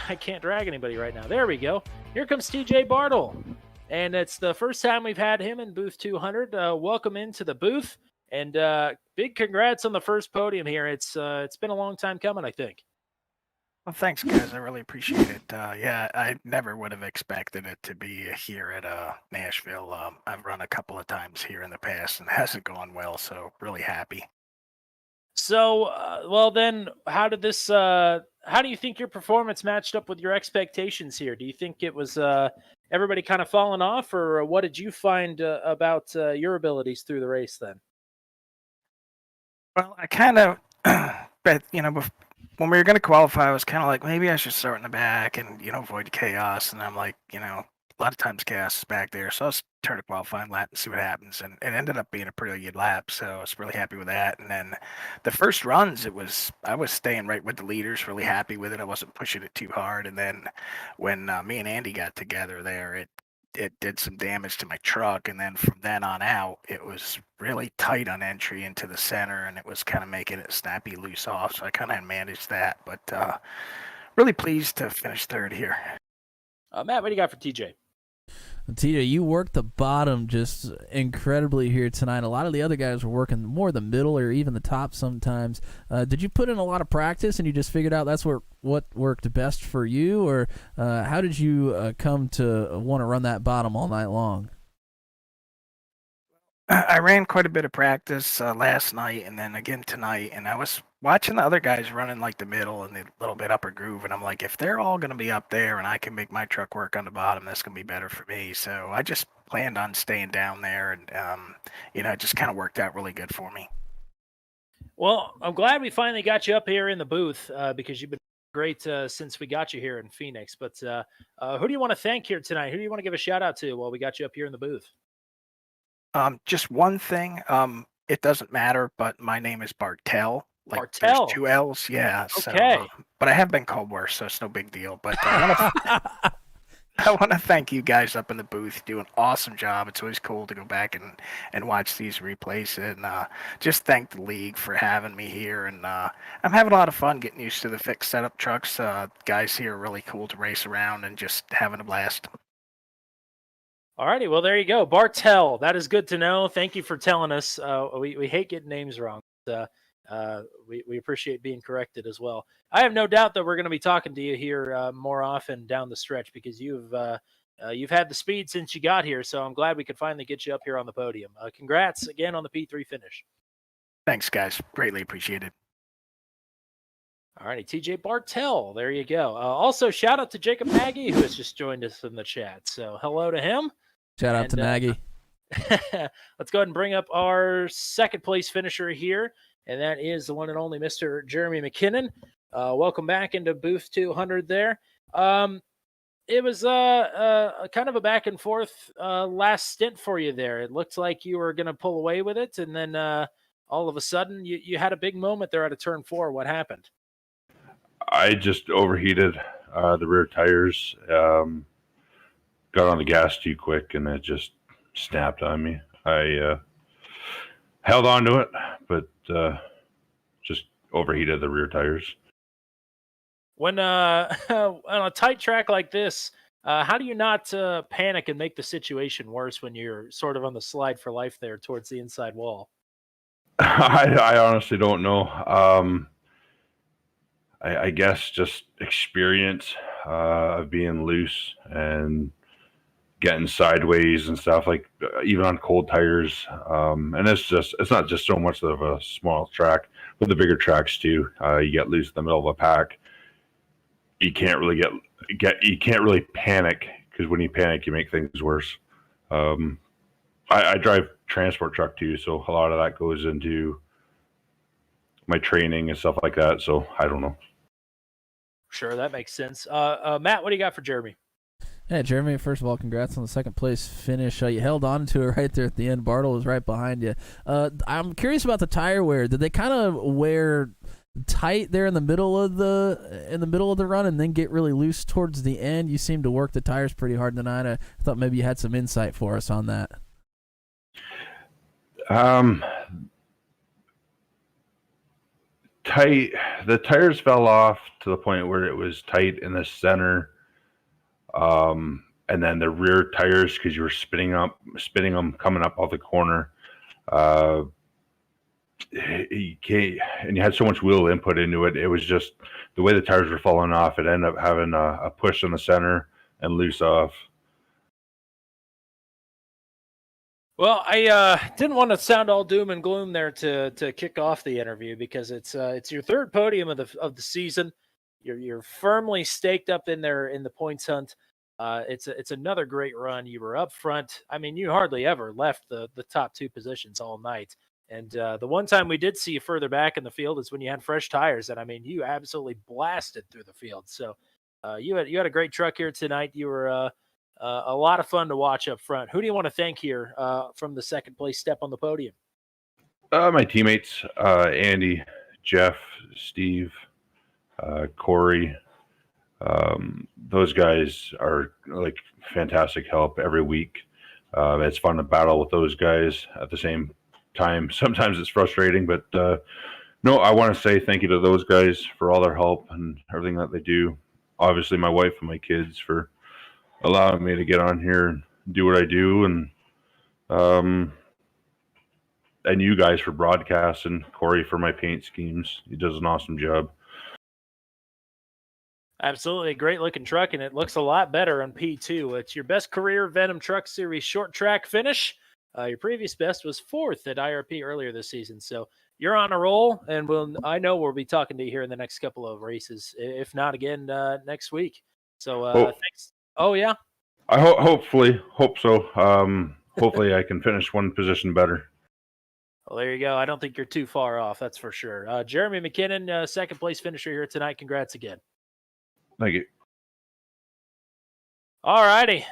I can't drag anybody right now. There we go. Here comes TJ Bartle. And it's the first time we've had him in booth 200. Welcome into the booth, and big congrats on the first podium here. It's been a long time coming, I think. Well, thanks, guys. I really appreciate it. Yeah, I never would have expected it to be here at Nashville. I've run a couple of times here in the past, and it hasn't gone well, so really happy. So, well then, how did this? How do you think your performance matched up with your expectations here? Do you think it was everybody kind of falling off, or what did you find about your abilities through the race then? Well, I kind of, but when we were going to qualify, I was kind of like, maybe I should start in the back and avoid chaos. And I'm like, a lot of times chaos is back there, so I'll turn a qualifying lap and see what happens. And it ended up being a pretty good lap, so I was really happy with that. And then the first runs, I was staying right with the leaders, really happy with it. I wasn't pushing it too hard. And then when me and Andy got together there, it did some damage to my truck. And then from then on out, it was really tight on entry into the center, and it was kind of making it snappy loose off. So I kind of managed that, but really pleased to finish third here. Matt, what do you got for TJ? TJ, you worked the bottom just incredibly here tonight. A lot of the other guys were working more the middle or even the top sometimes. Did you put in a lot of practice and you just figured out that's what worked best for you? Or how did you come to want to run that bottom all night long? I ran quite a bit of practice last night and then again tonight, and I was watching the other guys running like the middle and the little bit upper groove, and I'm like, if they're all going to be up there and I can make my truck work on the bottom, that's going to be better for me. So I just planned on staying down there, and it just kind of worked out really good for me. Well, I'm glad we finally got you up here in the booth because you've been great since we got you here in Phoenix. But who do you want to thank here tonight? Who do you want to give a shout out to while we got you up here in the booth? Just one thing. It doesn't matter, but my name is Bartel. Like Bartel. There's 2 L's. Yeah. Okay. So, but I have been called worse, so it's no big deal. But I want to thank you guys up in the booth. You do an awesome job. It's always cool to go back and watch these replays, and just thank the league for having me here. And I'm having a lot of fun getting used to the fixed setup trucks. Guys here are really cool to race around and just having a blast. All righty, well, there you go. Bartel, that is good to know. Thank you for telling us. We hate getting names wrong. We appreciate being corrected as well. I have no doubt that we're going to be talking to you here more often down the stretch because you've had the speed since you got here, so I'm glad we could finally get you up here on the podium. Congrats again on the P3 finish. Thanks, guys. Greatly appreciated. All righty, TJ Bartel, there you go. Also, shout out to Jacob Nagy, who has just joined us in the chat. So hello to him. Shout out to Nagy. Let's go ahead and bring up our second place finisher here, and that is the one and only Mr. Jeremy McKinnon. Welcome back into booth 200 there. It was a kind of a back and forth last stint for you there. It looked like you were going to pull away with it, and then all of a sudden you had a big moment there at a turn 4. What happened? I just overheated the rear tires, got on the gas too quick, and it just snapped on me. I held on to it, but just overheated the rear tires. When on a tight track like this, How do you not panic and make the situation worse when you're sort of on the slide for life there towards the inside wall? I honestly don't know. I guess just experience of being loose and getting sideways and stuff like even on cold tires. And it's not just so much of a small track, but the bigger tracks too. You get loose in the middle of a pack. You can't really you can't really panic because when you panic, you make things worse. Um, I drive transport truck too, so a lot of that goes into my training and stuff like that. So I don't know. Sure, that makes sense. Matt, what do you got for Jeremy? Yeah, Jeremy, first of all, congrats on the second place finish. You held on to it right there at the end. Bartle was right behind you. I'm curious about the tire wear. Did they kind of wear tight there in the middle of the run and then get really loose towards the end? You seemed to work the tires pretty hard tonight. I thought maybe you had some insight for us on that. Tight. The tires fell off to the point where it was tight in the center. And then the rear tires, because you were spinning them coming up off the corner. You had so much wheel input into it. It was just the way the tires were falling off. It ended up having a push in the center and loose off. Well, I didn't want to sound all doom and gloom there to kick off the interview because it's your third podium of the season. You're firmly staked up in there in the points hunt. It's another great run. You were up front. I mean, you hardly ever left the top two positions all night. And the one time we did see you further back in the field is when you had fresh tires. And I mean, you absolutely blasted through the field. So you had a great truck here tonight. You were a lot of fun to watch up front. Who do you want to thank here from the second place step on the podium? My teammates, Andy, Jeff, Steve, Corey. Those guys are like fantastic help every week. It's fun to battle with those guys at the same time. Sometimes it's frustrating, but no, I want to say thank you to those guys for all their help and everything that they do. Obviously, my wife and my kids for allowing me to get on here and do what I do, and you guys for broadcasting. Corey for my paint schemes. He does an awesome job. Absolutely, great looking truck, and it looks a lot better on P2. It's your best career Venom Truck Series short track finish. Your previous best was 4th at IRP earlier this season, so you're on a roll, and I know we'll be talking to you here in the next couple of races, if not again next week. So thanks. Oh yeah. I hope so. Hopefully, I can finish one position better. Well, there you go. I don't think you're too far off. That's for sure. Jeremy McKinnon, second place finisher here tonight. Congrats again. Thank you. All righty.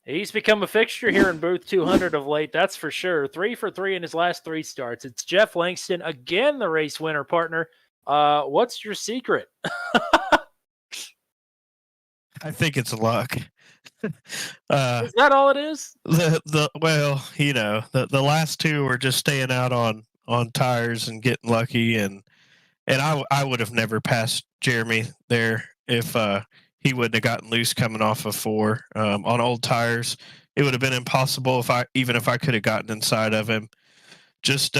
He's become a fixture here in booth 200 of late. That's for sure. 3 for 3 in his last 3 starts. It's Jeff Langston, again, the race winner partner. What's your secret? I think it's luck. Is that all it is? Well, the last 2 were just staying out on tires and getting lucky, and I would have never passed Jeremy there if he wouldn't have gotten loose coming off of 4 on old tires. It would have been impossible if I could have gotten inside of him. Just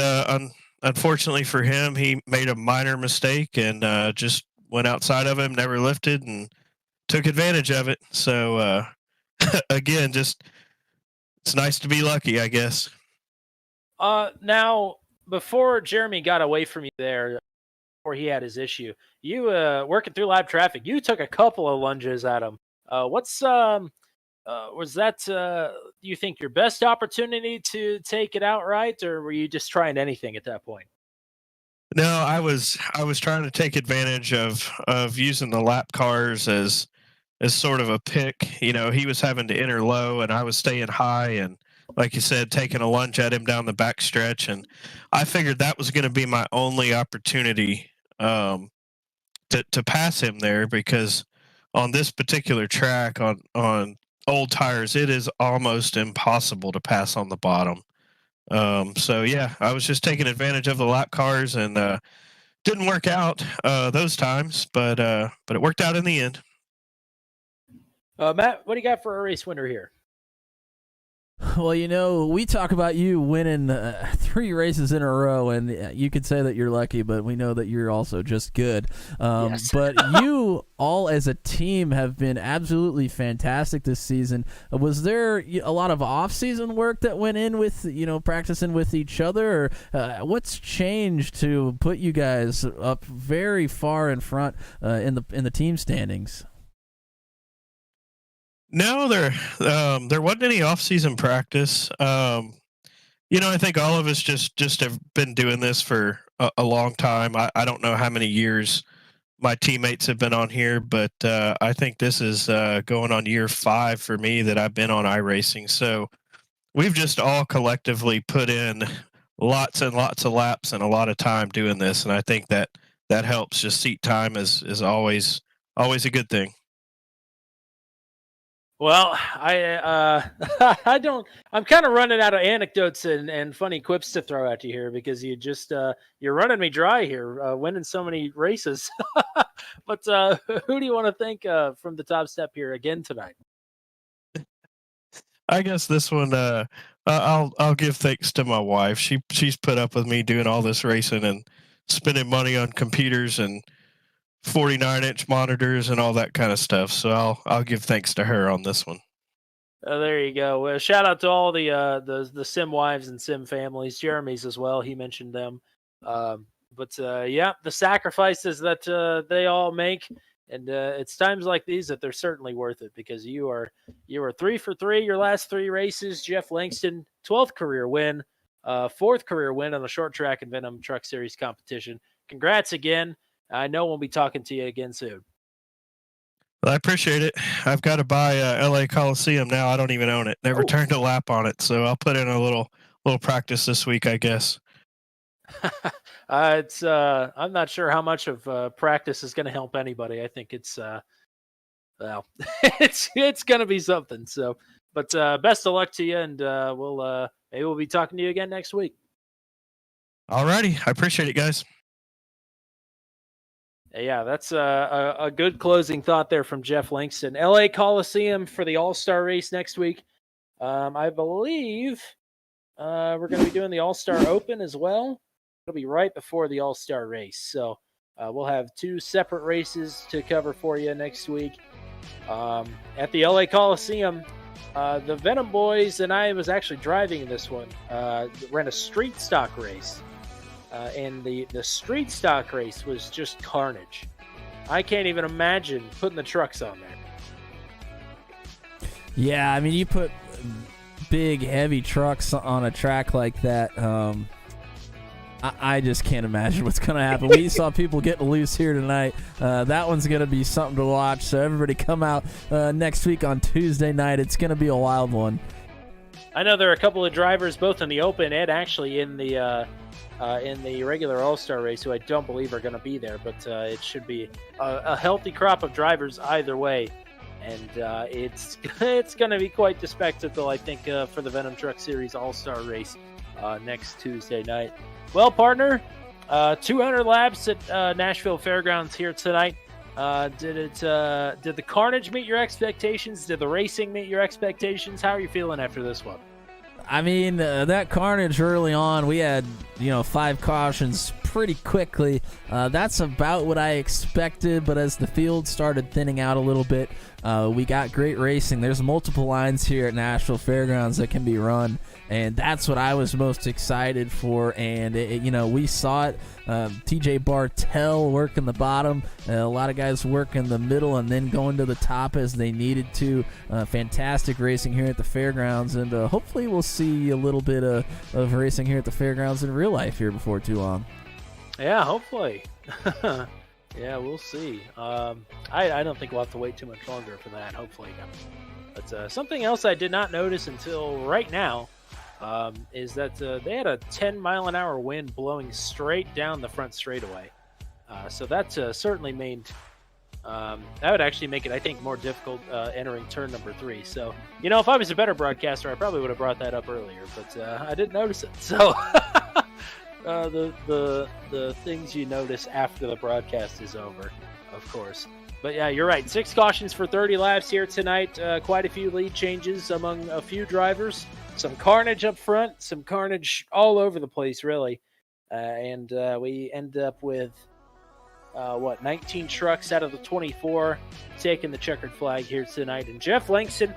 unfortunately for him, he made a minor mistake and just went outside of him, never lifted, and took advantage of it. So again, just it's nice to be lucky, I guess. Now, before Jeremy got away from you there, before he had his issue, you working through live traffic, you took a couple of lunges at him. Was that do you think your best opportunity to take it outright, or were you just trying anything at that point? No, I was trying to take advantage of using the lap cars as sort of a pick. He was having to enter low and I was staying high, and like you said, taking a lunge at him down the back stretch, and I figured that was going to be my only opportunity to pass him there, because on this particular track on old tires, it is almost impossible to pass on the bottom. So yeah, I was just taking advantage of the lap cars, and didn't work out those times, but it worked out in the end. Matt, what do you got for a race winner here? Well, we talk about you winning 3 races in a row, and you could say that you're lucky, but we know that you're also just good. Yes. But you all as a team have been absolutely fantastic this season. Was there a lot of off-season work that went in with, practicing with each other? Or what's changed to put you guys up very far in front in the team standings? No, there wasn't any off-season practice. I think all of us just have been doing this for a long time. I don't know how many years my teammates have been on here, but I think this is going on year 5 for me that I've been on iRacing. So we've just all collectively put in lots and lots of laps and a lot of time doing this, and I think that helps. Just seat time is always a good thing. Well, I don't. I'm kind of running out of anecdotes and funny quips to throw at you here because you're running me dry here, winning so many races. But who do you want to thank from the top step here again tonight? I guess this one, I'll give thanks to my wife. She's put up with me doing all this racing and spending money on computers and 49-inch monitors and all that kind of stuff. So I'll give thanks to her on this one. There you go. Well, shout out to all the sim wives and sim families, Jeremy's as well. He mentioned them. But the sacrifices that they all make, and it's times like these that they're certainly worth it because you are 3 for 3 your last 3 races. Jeff Langston, 12th career win, 4th career win on the short track and Venom Truck Series competition. Congrats again. I know we'll be talking to you again soon. Well, I appreciate it. I've got to buy LA Coliseum now. I don't even own it. Never turned a lap on it, so I'll put in a little practice this week, I guess. I'm not sure how much of practice is going to help anybody. I think it's it's going to be something. So, but best of luck to you, and maybe we'll be talking to you again next week. All righty, I appreciate it, guys. Yeah, that's a good closing thought there from Jeff Langston. LA Coliseum for the All-Star race next week. I believe we're going to be doing the All-Star Open as well. It'll be right before the All-Star race. So we'll have 2 separate races to cover for you next week. At the LA Coliseum, the Venom Boys and I was actually driving in this one. Ran a street stock race. And the street stock race was just carnage. I can't even imagine putting the trucks on there. Yeah, I mean, you put big, heavy trucks on a track like that. I just can't imagine what's going to happen. We saw people getting loose here tonight. That one's going to be something to watch. So everybody come out next week on Tuesday night. It's going to be a wild one. I know there are a couple of drivers, both in the Open and actually in the regular All-Star race, who I don't believe are going to be there, but it should be a healthy crop of drivers either way, and it's going to be quite the spectacle, I think, for the Venom Truck Series All-Star race next Tuesday night. Well, partner, 200 laps at Nashville Fairgrounds here tonight. Did the carnage meet your expectations? Did the racing meet your expectations? How are you feeling after this one? I mean, that carnage early on, we had, 5 cautions pretty quickly. That's about what I expected, but as the field started thinning out a little bit, we got great racing. There's multiple lines here at Nashville Fairgrounds that can be run, and that's what I was most excited for. And, we saw it. TJ Bartell working the bottom, a lot of guys working the middle and then going to the top as they needed to. Fantastic racing here at the fairgrounds, and hopefully we'll see a little bit of racing here at the fairgrounds in real life here before too long. Yeah, hopefully. Yeah, we'll see. I don't think we'll have to wait too much longer for that, hopefully. But something else I did not notice until right now is that they had a 10-mile-an-hour wind blowing straight down the front straightaway. So that certainly made that would actually make it, I think, more difficult entering turn number 3. So, if I was a better broadcaster, I probably would have brought that up earlier, but I didn't notice it. So the things you notice after the broadcast is over, of course. But yeah, you're right. 6 cautions for 30 laps here tonight. Quite a few lead changes among a few drivers. Some carnage up front, some carnage all over the place, really. And we end up with, 19 trucks out of the 24 taking the checkered flag here tonight. And Jeff Langston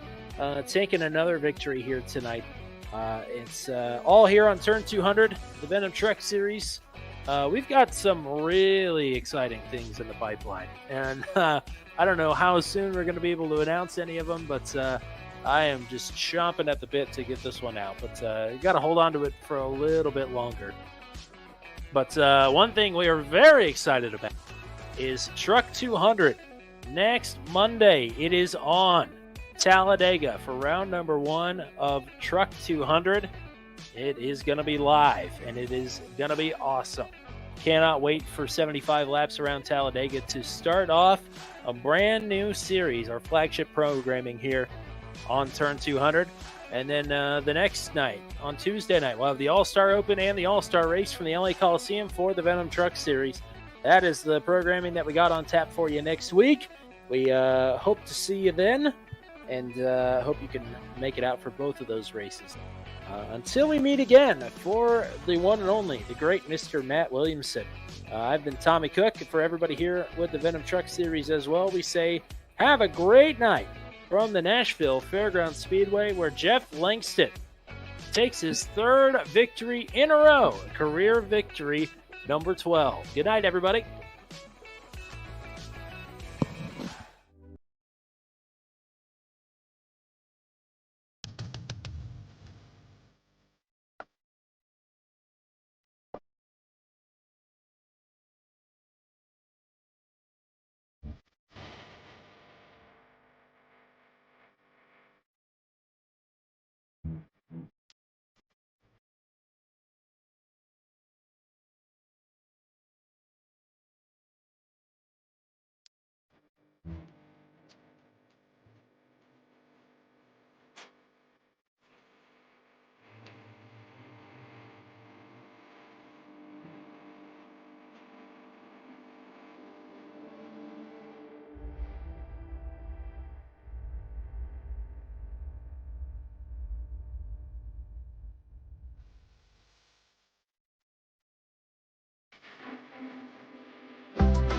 taking another victory here tonight. It's all here on Turn 200, the Venom Truck Series. We've got some really exciting things in the pipeline, and I don't know how soon we're going to be able to announce any of them, but I am just chomping at the bit to get this one out. But you got to hold on to it for a little bit longer. But one thing we are very excited about is Truck 200. Next Monday, it is on Talladega for round number 1 of Truck 200. It is going to be live, and it is going to be awesome. Cannot wait for 75 laps around Talladega to start off a brand new series, our flagship programming here on Turn 200. And then the next night, on Tuesday night, we'll have the All-Star Open and the All-Star Race from the LA Coliseum for the Venom Truck Series. That is the programming that we got on tap for you next week. We hope to see you then, and hope you can make it out for both of those races. Until we meet again, for the one and only, the great Mr. Matt Williamson, I've been Tommy Cook. For everybody here with the Venom Truck Series as well, we say have a great night from the Nashville Fairgrounds Speedway, where Jeff Langston takes his 3rd victory in a row, career victory number 12. Good night, everybody.